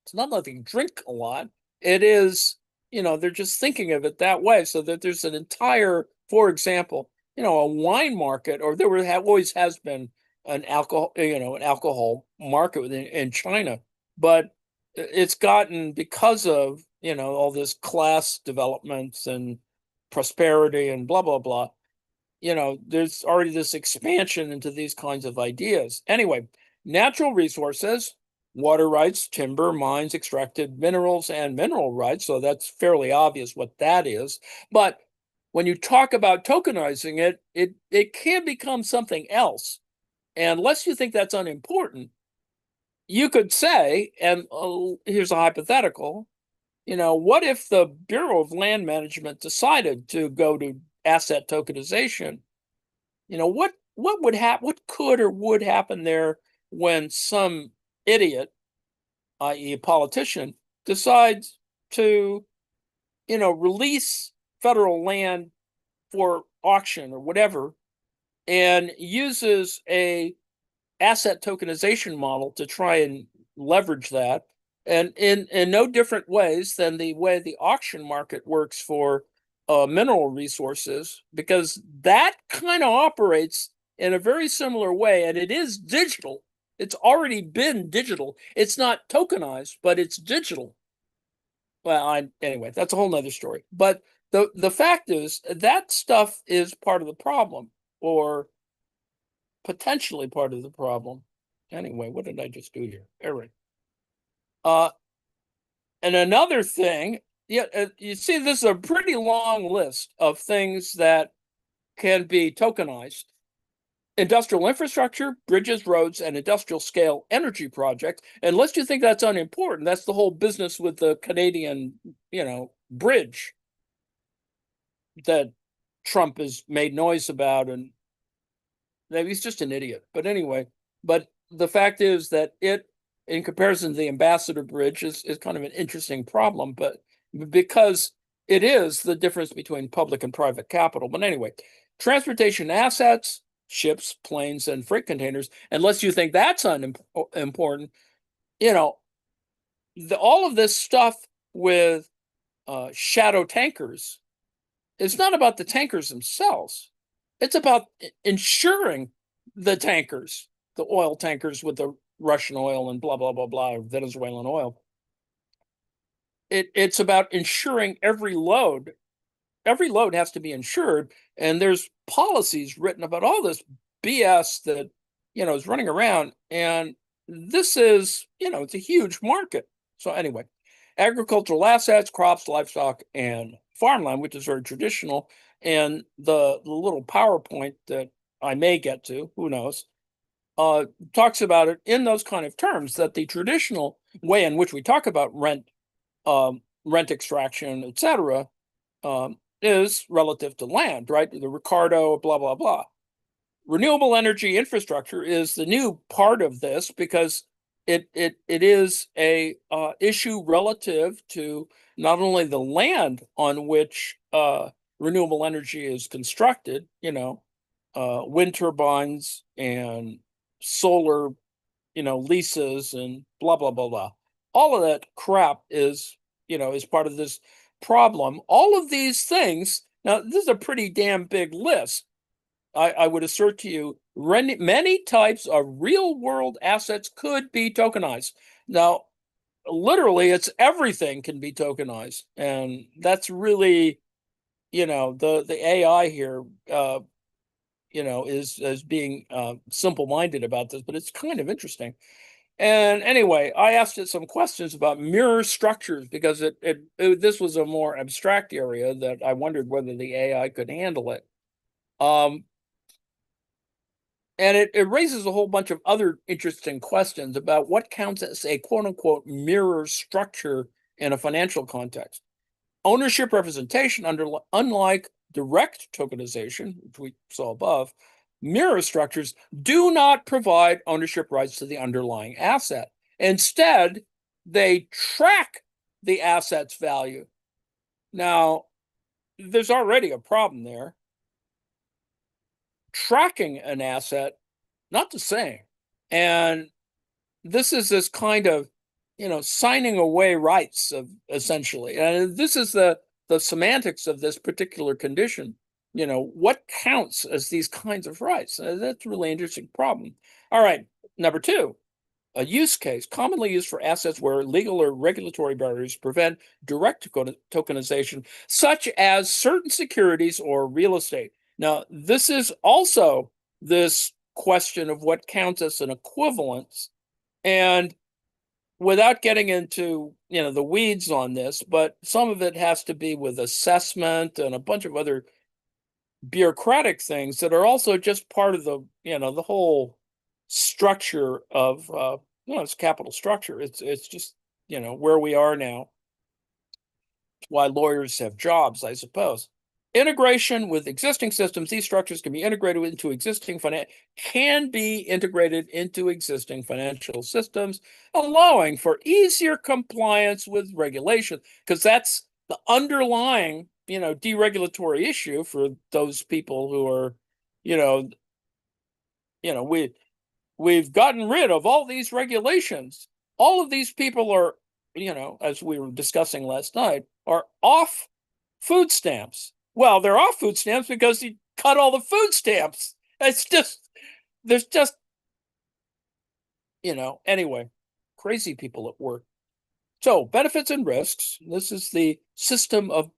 It's not that they drink a lot. It is, they're just thinking of it that way, so that there's an entire, for example, a wine market, or always has been an alcohol market in China, but it's gotten, because of, all this class developments and prosperity and blah, blah, blah, there's already this expansion into these kinds of ideas. Anyway, natural resources, water rights, timber, mines, extracted minerals, and mineral rights. So that's fairly obvious what that is. But when you talk about tokenizing it can become something else. And unless you think that's unimportant, you could say, and here's a hypothetical, what if the Bureau of Land Management decided to go to asset tokenization? What could or would happen there when some idiot, i.e. a politician, decides to, release federal land for auction or whatever, and uses a asset tokenization model to try and leverage that, and in no different ways than the way the auction market works for mineral resources, because that kind of operates in a very similar way, and it is digital. It's already been digital. It's not tokenized, but it's digital. Well, anyway, that's a whole nother story. But the fact is that stuff is part of the problem, or potentially part of the problem. Anyway, what did I just do here? Eric. Uh, and another thing, yeah, you see, this is a pretty long list of things that can be tokenized. Industrial infrastructure, bridges, roads, and industrial scale energy projects. And lest you think that's unimportant, that's the whole business with the Canadian, bridge that Trump has made noise about, and Maybe he's just an idiot. But anyway, but the fact is that it, in comparison to the Ambassador Bridge, is kind of an interesting problem, but because it is the difference between public and private capital. But anyway, transportation assets, ships, planes, and freight containers, unless you think that's unimportant, you know, all of this stuff with shadow tankers, it's not about the tankers themselves. It's about insuring the tankers, the oil tankers with the Russian oil and blah, blah, blah, blah, Venezuelan oil. It's about insuring every load. Every load has to be insured. And there's policies written about all this BS that, is running around. And this is, it's a huge market. So anyway, agricultural assets, crops, livestock, and farmland, which is very traditional. And the little PowerPoint that I may get to, who knows, talks about it in those kind of terms, that the traditional way in which we talk about rent extraction, etc., is relative to land, right? The Ricardo, blah, blah, blah. Renewable energy infrastructure is the new part of this because it is a issue relative to not only the land on which renewable energy is constructed, wind turbines and solar, leases and blah, blah, blah, blah. All of that crap is part of this problem. All of these things, now this is a pretty damn big list. I would assert to you, many types of real world assets could be tokenized. Now, literally, it's everything can be tokenized. And that's really, the AI here, is being simple-minded about this, but it's kind of interesting. And anyway, I asked it some questions about mirror structures because this was a more abstract area that I wondered whether the AI could handle it. And it raises a whole bunch of other interesting questions about what counts as a quote unquote mirror structure in a financial context. Ownership representation, unlike direct tokenization, which we saw above, mirror structures do not provide ownership rights to the underlying asset. Instead, they track the asset's value. Now, there's already a problem there. Tracking an asset, not the same. And this is this kind of, signing away rights of essentially. And this is the semantics of this particular condition. What counts as these kinds of rights? That's a really interesting problem. All right, number two, a use case commonly used for assets where legal or regulatory barriers prevent direct tokenization, such as certain securities or real estate. Now, this is also this question of what counts as an equivalence. And without getting into, the weeds on this, but some of it has to be with assessment and a bunch of other bureaucratic things that are also just part of the, the whole structure of, it's capital structure. It's just, where we are now. Why lawyers have jobs, I suppose. Integration with existing systems. These structures can be integrated into existing financial systems, allowing for easier compliance with regulation, because that's the underlying, deregulatory issue for those people who are, we've gotten rid of all these regulations. All of these people are, as we were discussing last night, are off food stamps. Well, they're off food stamps because he cut all the food stamps. It's just, there's just, anyway, crazy people at work. So benefits and risks. This is the system of,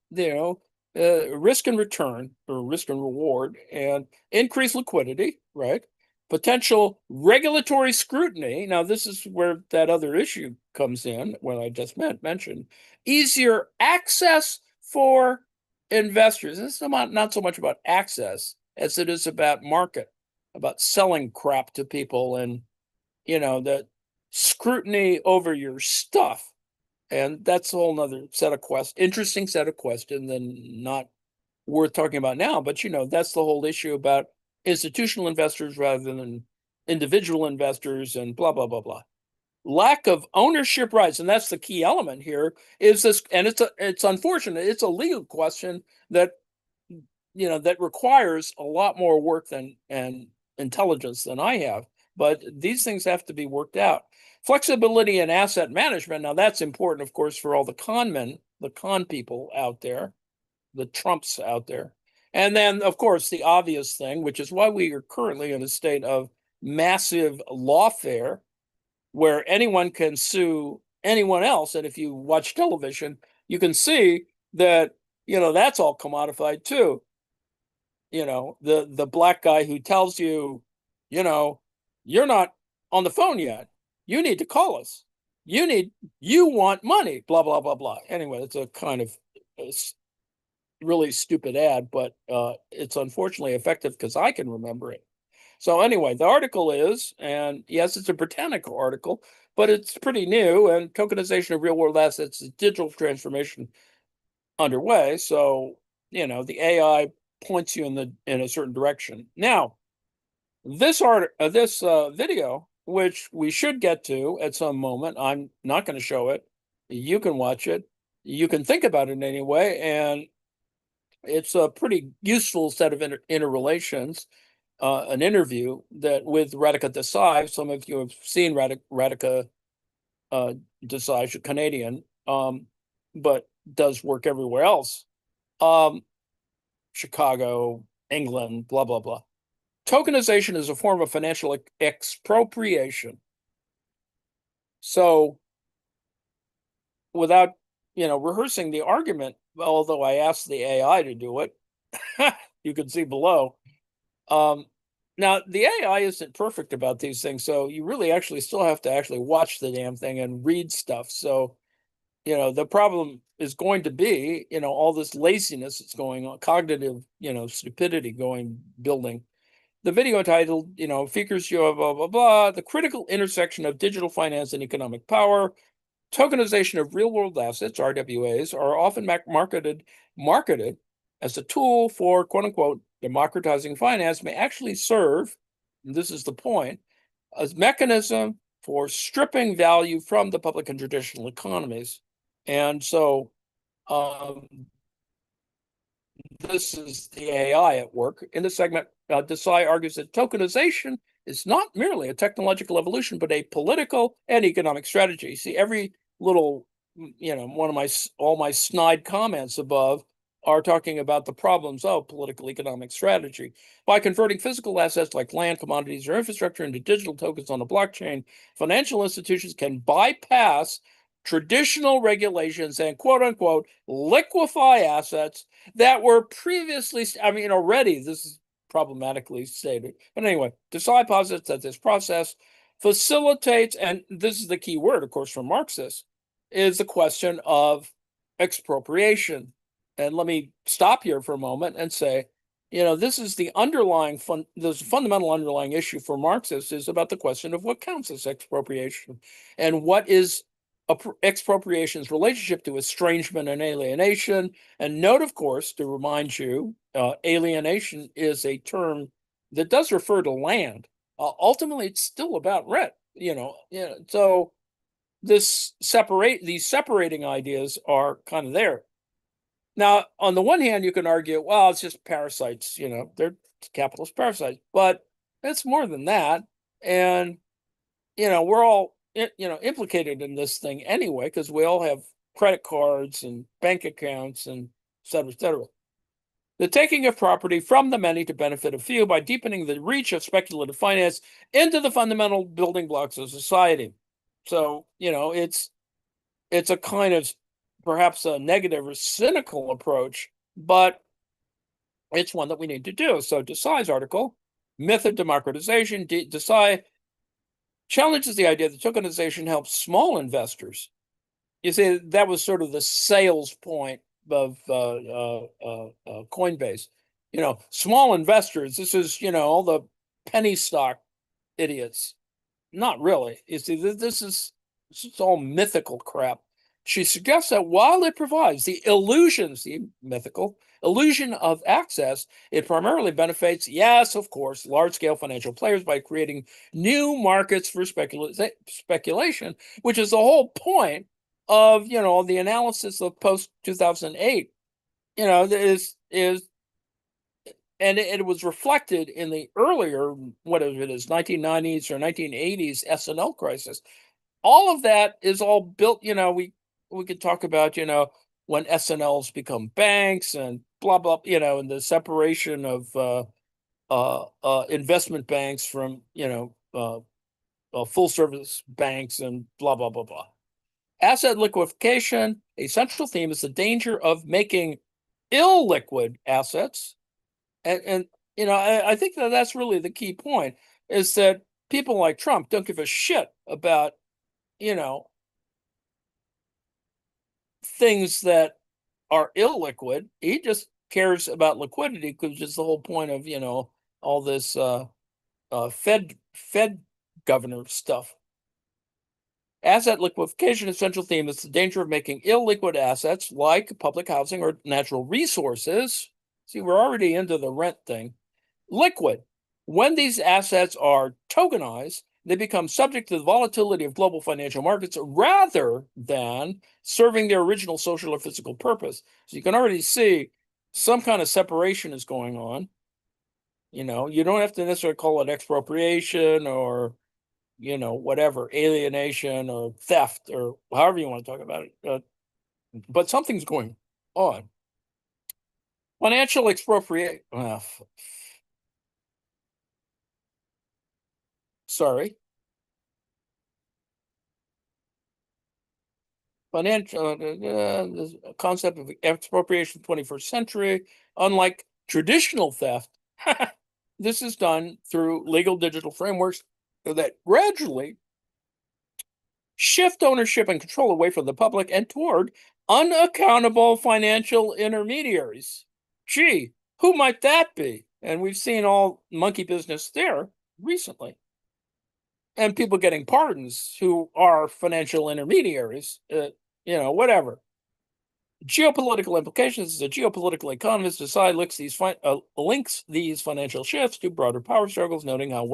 risk and return, or risk and reward, and increased liquidity, right? Potential regulatory scrutiny. Now, this is where that other issue comes in, what I just mentioned. Easier access for investors. This is not so much about access as it is about market, about selling crap to people and, the scrutiny over your stuff. And that's a whole nother set of interesting set of questions and not worth talking about now. But, that's the whole issue about institutional investors rather than individual investors, and blah, blah, blah, blah. Lack of ownership rights, and that's the key element here, is this, and it's unfortunate, it's a legal question that that requires a lot more work and intelligence than I have. But these things have to be worked out. Flexibility in asset management. Now that's important, of course, for all the con men, the con people out there, the Trumps out there. And then, of course, the obvious thing, which is why we are currently in a state of massive lawfare where anyone can sue anyone else. And if you watch television, you can see that, that's all commodified too. The black guy who tells you, you're not on the phone yet. You need to call us. You want money, blah, blah, blah, blah. Anyway, it's a kind of really stupid ad, but it's unfortunately effective because I can remember it. So anyway, the article is, and yes, it's a Britannica article, but it's pretty new, and tokenization of real world assets is digital transformation underway. So, the AI points you in a certain direction. Now, this video, which we should get to at some moment, I'm not going to show it. You can watch it. You can think about it anyway, and it's a pretty useful set of interrelations. An interview that with Radhika Desai. Some of you have seen Radhika Desai, she's Canadian, but does work everywhere else. Chicago, England, blah, blah, blah. Tokenization is a form of financial expropriation. So without, rehearsing the argument, although I asked the AI to do it, you can see below. Now, the AI isn't perfect about these things, so you really actually still have to actually watch the damn thing and read stuff. So, the problem is going to be, all this laziness that's going on, cognitive, stupidity building. The video titled, figures you blah, blah, blah, the critical intersection of digital finance and economic power. Tokenization of real-world assets, RWAs, are often marketed as a tool for, quote unquote, democratizing finance, may actually serve, and this is the point, as mechanism for stripping value from the public and traditional economies. And so this is the AI at work. In the segment, Desai argues that tokenization is not merely a technological evolution, but a political and economic strategy. See, every little, all my snide comments above are talking about the problems of political economic strategy. By converting physical assets like land, commodities, or infrastructure into digital tokens on a blockchain, financial institutions can bypass traditional regulations and, quote unquote, liquefy assets that were previously, already this is problematically stated. But anyway, Desai posits that this process facilitates, and this is the key word, of course, for Marxists, is the question of expropriation. And let me stop here for a moment and say, this is the fundamental underlying issue for Marxists is about the question of what counts as expropriation and what is expropriation's relationship to estrangement and alienation. And note, of course, to remind you, alienation is a term that does refer to land. Ultimately, it's still about rent, so these separating ideas are kind of there. Now, on the one hand, you can argue, well, it's just parasites, they're capitalist parasites, but it's more than that. And, we're all, implicated in this thing anyway, because we all have credit cards and bank accounts and et cetera, et cetera. The taking of property from the many to benefit a few by deepening the reach of speculative finance into the fundamental building blocks of society. So, it's a kind of perhaps a negative or cynical approach, but it's one that we need to do. So Desai's article, Myth of Democratization, Desai challenges the idea that tokenization helps small investors. You see, that was sort of the sales point of Coinbase. Small investors, this is, all the penny stock idiots. Not really. You see, this is all mythical crap. She suggests that while it provides the mythical illusion of access, it primarily benefits, yes, of course, large-scale financial players by creating new markets for speculation, which is the whole point of, the analysis of post-2008, is and it was reflected in the earlier, what it is, 1990s or 1980s S&L crisis. All of that is all built, we could talk about, when S&Ls become banks and blah, blah, and the separation of investment banks from, full service banks and blah, blah, blah, blah. Asset liquefaction, a central theme is the danger of making illiquid assets. And I think that's really the key point, is that people like Trump don't give a shit about, things that are illiquid. He just cares about liquidity, which is the whole point of, all this Fed governor stuff. Asset liquefaction, essential theme is the danger of making illiquid assets like public housing or natural resources. See, we're already into the rent thing. Liquid. When these assets are tokenized, they become subject to the volatility of global financial markets rather than serving their original social or physical purpose. So you can already see some kind of separation is going on. You don't have to necessarily call it expropriation or, whatever, alienation or theft or however you want to talk about it. But something's going on. Financial expropriation. Sorry. Financial concept of expropriation 21st century, unlike traditional theft, this is done through legal digital frameworks that gradually shift ownership and control away from the public and toward unaccountable financial intermediaries. Gee, who might that be? And we've seen all monkey business there recently. And people getting pardons who are financial intermediaries, whatever. Geopolitical implications. As a geopolitical economist, Desai links these financial shifts to broader power struggles, noting how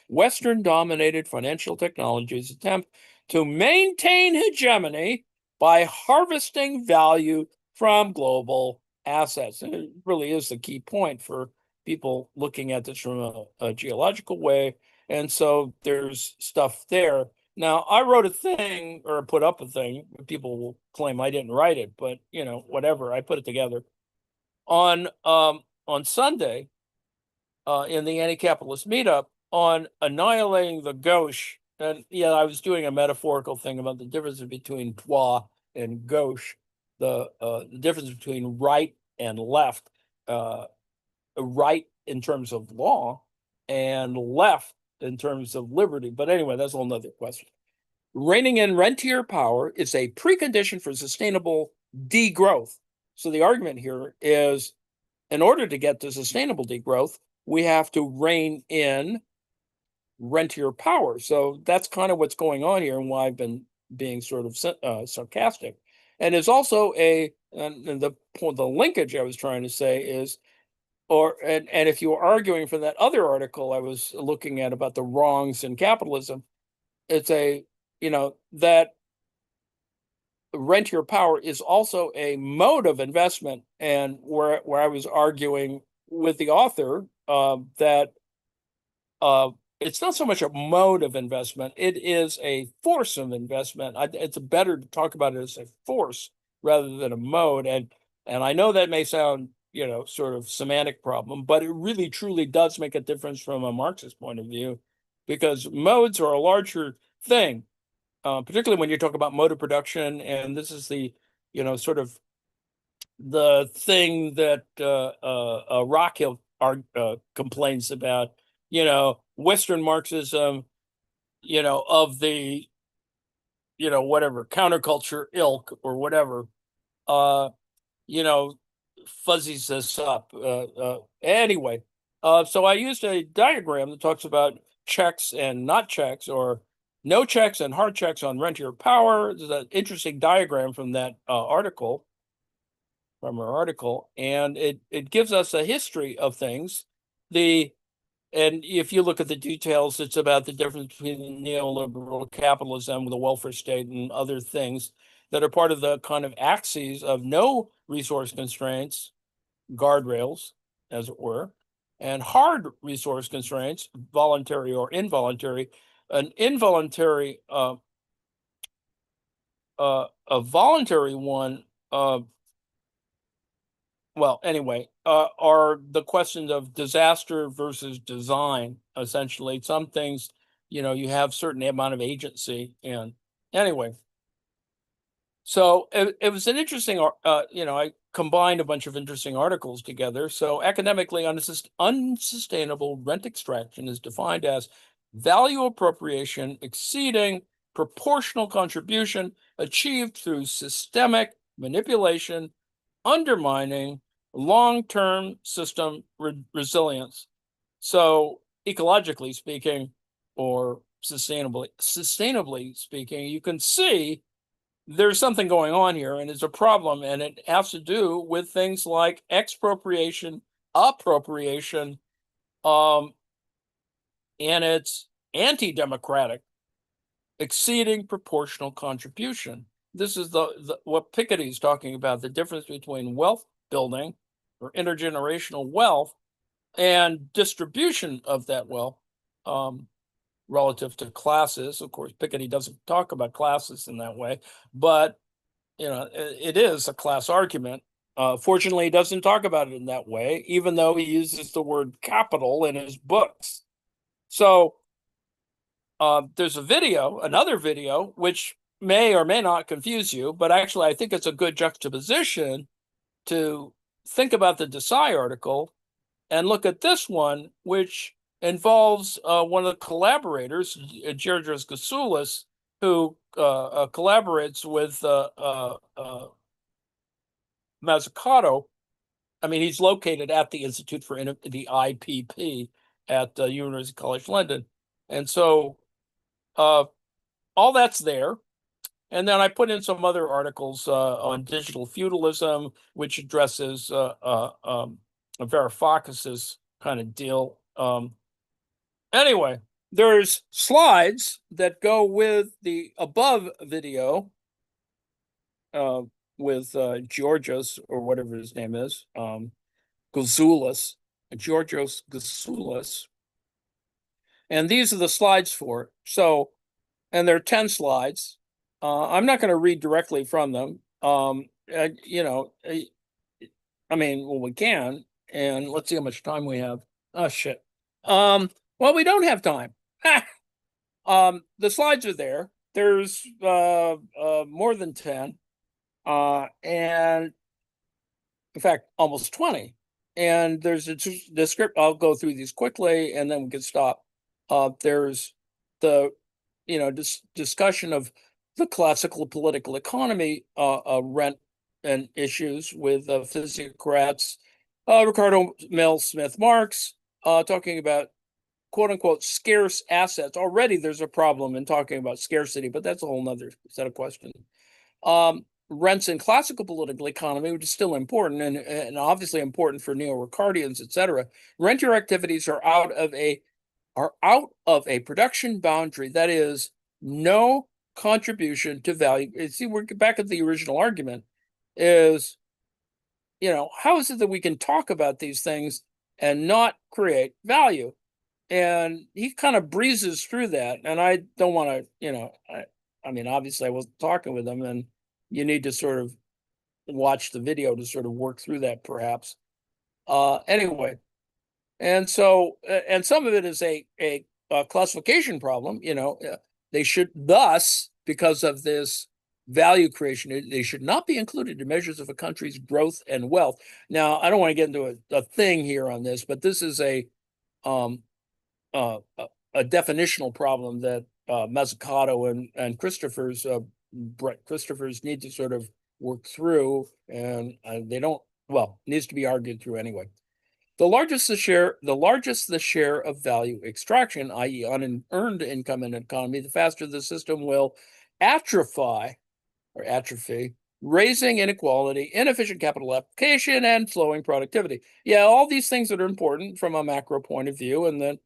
Western-dominated financial technologies attempt to maintain hegemony by harvesting value from global assets. And it really is the key point for people looking at this from a geological way. And so there's stuff there. Now, I wrote a thing or put up a thing. People will claim I didn't write it, but whatever. I put it together on Sunday in the anti-capitalist meetup on annihilating the gauche. And I was doing a metaphorical thing about the difference between droit and gauche, the difference between right and left, right in terms of law and left in terms of liberty. But anyway, that's a whole nother question. Reining in rentier power is a precondition for sustainable degrowth. So the argument here is, in order to get to sustainable degrowth, we have to rein in rentier power. So that's kind of what's going on here, and why I've been being sort of sarcastic. And it's also and the linkage I was trying to say is, and if you were arguing for that other article I was looking at about the wrongs in capitalism, it's that rentier power is also a mode of investment, and where I was arguing with the author that it's not so much a mode of investment, it is a force of investment. It's better to talk about it as a force rather than a mode. And I know that may sound sort of semantic problem, but it really truly does make a difference from a Marxist point of view, because modes are a larger thing, particularly when you talk about mode of production. And this is the, sort of the thing that Rockhill complains about, Western Marxism, of the, whatever, counterculture ilk or whatever, fuzzies this up. Anyway, so I used a diagram that talks about checks and not checks, or no checks and hard checks on rentier power. There's an interesting diagram from that article. from our article, and it gives us a history of things. And if you look at the details, it's about the difference between neoliberal capitalism, the welfare state, and other things that are part of the kind of axes of no resource constraints, guardrails, as it were, and hard resource constraints, voluntary or involuntary. An involuntary, a voluntary one, well, anyway, are the questions of disaster versus design, essentially. Some things, you have certain amount of agency in. Anyway, so it was an interesting, I combined a bunch of interesting articles together. So academically, unsustainable rent extraction is defined as value appropriation exceeding proportional contribution achieved through systemic manipulation, undermining long-term system resilience. So ecologically speaking, or sustainably speaking, you can see there's something going on here, and it's a problem, and it has to do with things like expropriation, appropriation, and it's anti-democratic, exceeding proportional contribution. This is what Piketty is talking about, the difference between wealth building or intergenerational wealth and distribution of that wealth, relative to classes. Of course, Piketty doesn't talk about classes in that way, but it is a class argument. Fortunately, he doesn't talk about it in that way, even though he uses the word capital in his books. So there's another video, which may or may not confuse you, but actually I think it's a good juxtaposition to think about the Desai article and look at this one, which involves one of the collaborators, Georgios Gassoulis, who collaborates with Mazzucato. I mean, he's located at the Institute for the IPP at University College London. And so all that's there. And then I put in some other articles on digital feudalism, which addresses Varoufakis's kind of deal. Anyway, there's slides that go with the above video with Georgios, or whatever his name is, Gassoulis, Georgios Gassoulis. And these are the slides for it. So, and there are 10 slides. I'm not going to read directly from them. I mean, well, we can, and let's see how much time we have. Oh, shit. Well, we don't have time. The slides are there. There's more than 10, and in fact, almost 20. And there's the script. I'll go through these quickly, and then we can stop. There's the discussion of the classical political economy, rent and issues with physiocrats, Ricardo Mills, Smith Marx, talking about quote unquote scarce assets. Already there's a problem in talking about scarcity, but that's a whole nother set of questions. Rents in classical political economy, which is still important and obviously important for neo-Ricardians, etc. Rentier activities are out of a production boundary, that is, no contribution to value. See, we're back at the original argument is, how is it that we can talk about these things and not create value? And he kind of breezes through that. And I don't want to, I mean, obviously I wasn't talking with him, and you need to sort of watch the video to sort of work through that, perhaps. Anyway, and so, and some of it is a classification problem. They should thus, because of this value creation, they should not be included in measures of a country's growth and wealth. Now, I don't want to get into a thing here on this, but this is a definitional problem that Mazzucato and Christopher's Brett Christopher's need to sort of work through, and they don't. Well, needs to be argued through anyway. The largest the share of value extraction, i.e., unearned income in an economy, the faster the system will atrophy. raising inequality, inefficient capital application, and slowing productivity. Yeah, all these things that are important from a macro point of view, and then,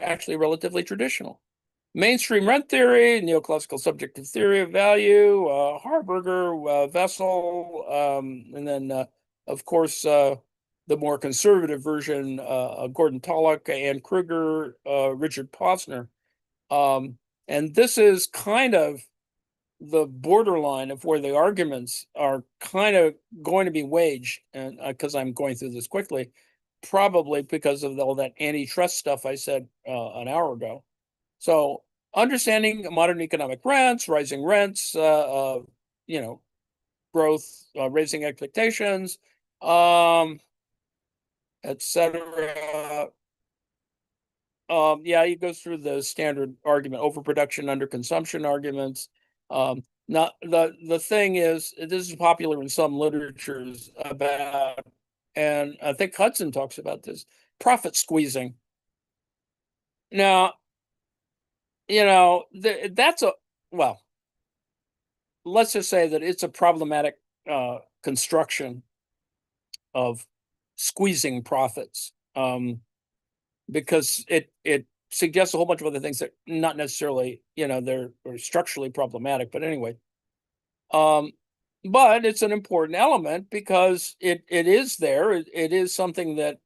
actually relatively traditional. Mainstream rent theory, neoclassical subjective theory of value, Harburger, Vessel, and then, of course, the more conservative version, Gordon Tullock, Ann Kruger, Richard Posner. And this is kind of the borderline of where the arguments are kind of going to be waged, and because I'm going through this quickly, probably because of all that antitrust stuff I said an hour ago. So understanding modern economic rents, rising rents, you know, growth, raising expectations, etc. Yeah, he goes through the standard argument, overproduction, underconsumption arguments. Not the thing is, this is popular in some literatures about, and I think Hudson talks about this, profit squeezing. Now, that's well, let's just say that it's a problematic construction of squeezing profits, because it suggests a whole bunch of other things that not necessarily, they're structurally problematic. But anyway, but it's an important element because it is there. It is something that,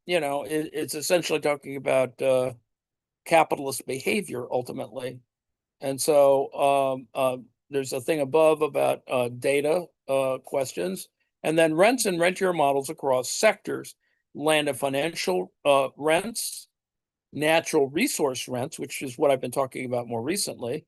it's essentially talking about capitalist behavior ultimately. And so there's a thing above about data questions, and then rents and rentier models across sectors, land and financial rents, natural resource rents, which is what I've been talking about more recently,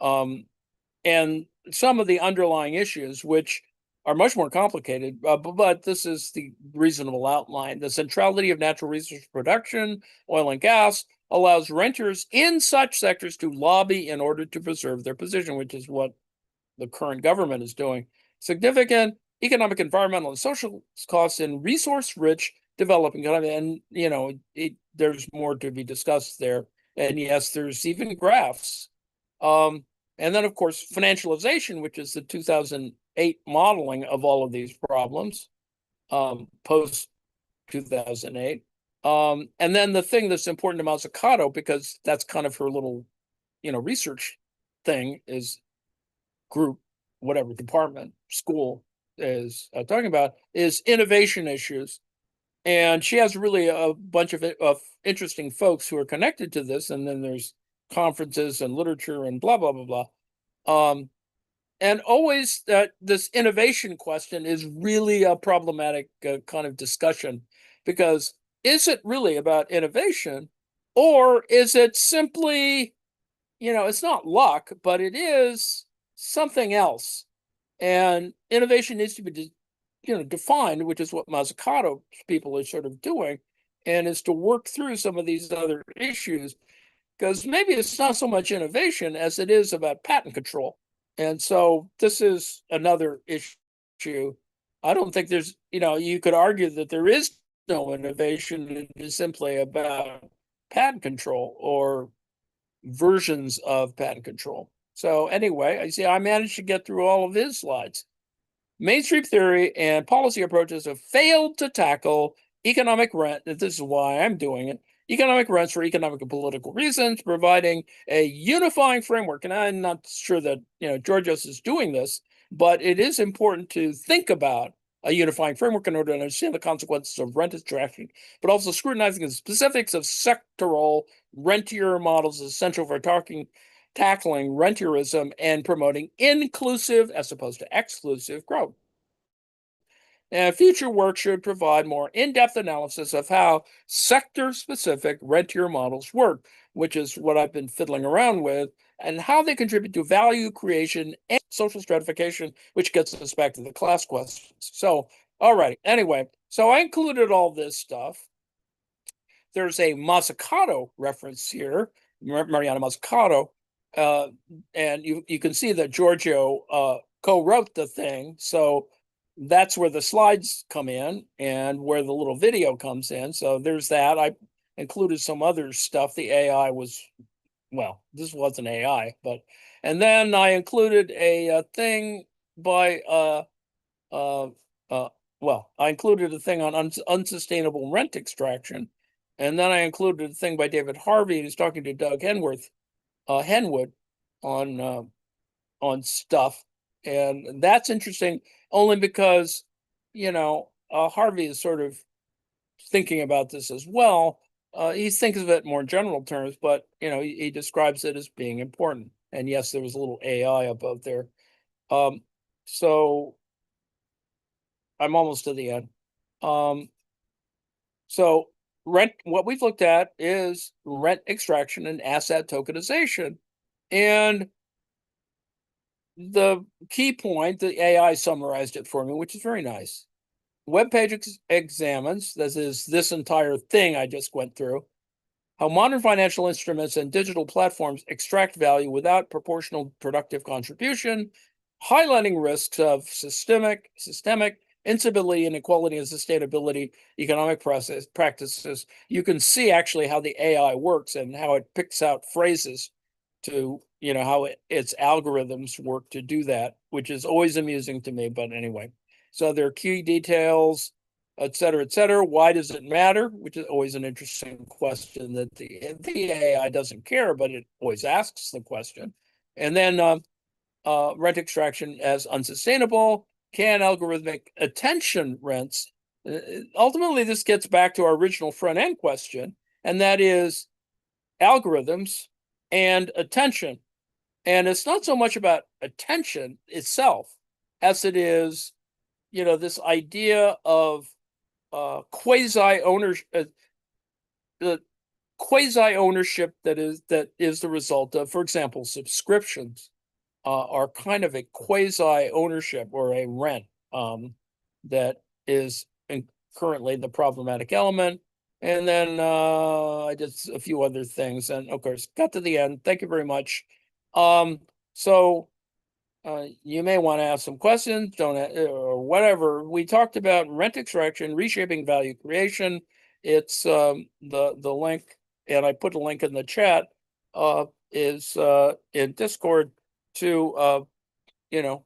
and some of the underlying issues, which are much more complicated, but this is the reasonable outline. The centrality of natural resource production, oil and gas, allows renters in such sectors to lobby in order to preserve their position, which is what the current government is doing. Significant economic, environmental, and social costs in resource-rich developing countries, and there's more to be discussed there. And yes, there's even graphs. And then, of course, financialization, which is the 2008 modeling of all of these problems, post 2008. And then the thing that's important to Mazzucato, because that's kind of her little, research thing, is group, whatever department, school is talking about, is innovation issues. And she has really a bunch of interesting folks who are connected to this. And then there's conferences and literature and blah, blah, blah, blah. And always this innovation question is really a problematic kind of discussion, because is it really about innovation, or is it simply, it's not luck, but it is something else? And innovation needs to be, defined, which is what Mazzucato people are sort of doing, and is to work through some of these other issues, because maybe it's not so much innovation as it is about patent control. And so this is another issue. I don't think there's, you could argue that there is no innovation. It is simply about patent control or versions of patent control. So anyway, I see I managed to get through all of his slides. Mainstream theory and policy approaches have failed to tackle economic rent. This is why I'm doing it. Economic rents for economic and political reasons, providing a unifying framework. And I'm not sure that, Georgios is doing this, but it is important to think about a unifying framework in order to understand the consequences of rent extraction, but also scrutinizing the specifics of sectoral rentier models is essential for tackling rentierism and promoting inclusive as opposed to exclusive growth. And future work should provide more in-depth analysis of how sector-specific rentier models work, which is what I've been fiddling around with, and how they contribute to value creation and social stratification, which gets us back to the class questions. So, all right. Anyway, so I included all this stuff. There's a Mazzucato reference here, Mariana Mazzucato, and you can see that Giorgio co-wrote the thing. So that's where the slides come in and where the little video comes in. So there's that. I included some other stuff. The AI was, well, this wasn't AI, but, and then I included a thing by uh, uh, well, I included a thing on unsustainable rent extraction, and then I included a thing by David Harvey, who's talking to Doug Henwood on stuff, and that's interesting only because Harvey is sort of thinking about this as well. He thinks of it more in general terms, but he describes it as being important. And yes, there was a little AI above there. Um, so I'm almost to the end. Um, so what we've looked at is rent extraction and asset tokenization. And the key point, the AI summarized it for me, which is very nice. Web page examines, this is this entire thing I just went through, how modern financial instruments and digital platforms extract value without proportional productive contribution, highlighting risks of systemic instability, inequality, and sustainability economic practices. You can see actually how the AI works and how it picks out phrases to, how its algorithms work to do that, which is always amusing to me. But anyway, so there are key details, et cetera, et cetera. Why does it matter? Which is always an interesting question that the AI doesn't care, but it always asks the question. And then rent extraction as unsustainable. Can algorithmic attention rents? Ultimately, this gets back to our original front end question, and that is algorithms and attention. And it's not so much about attention itself as it is, this idea of quasi ownership, the quasi ownership that is the result of, for example, subscriptions are kind of a quasi ownership or a rent that is currently the problematic element. And then I did a few other things, and of course, got to the end. Thank you very much. So you may want to ask some questions, don't or whatever. We talked about rent extraction, reshaping value creation. It's the link, and I put a link in the chat. Is in Discord to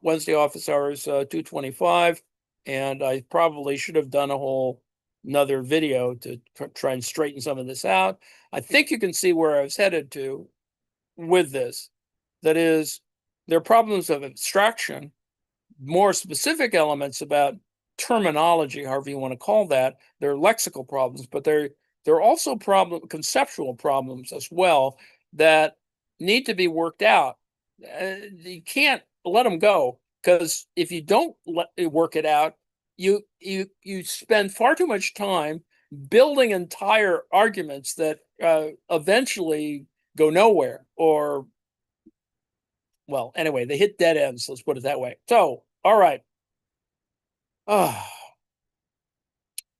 Wednesday office hours 2:25, and I probably should have done a whole another video to try and straighten some of this out. I think you can see where I was headed to with this. That is, there are problems of abstraction, more specific elements about terminology, however you want to call that. They're lexical problems, but there are also conceptual problems as well that need to be worked out. You can't let them go, because if you don't work it out, you spend far too much time building entire arguments that eventually go nowhere, or well, anyway, they hit dead ends. Let's put it that way. So, all right.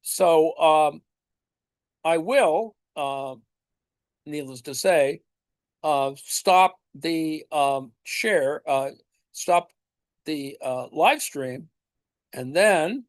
So I will, needless to say, stop the share, stop the live stream, and then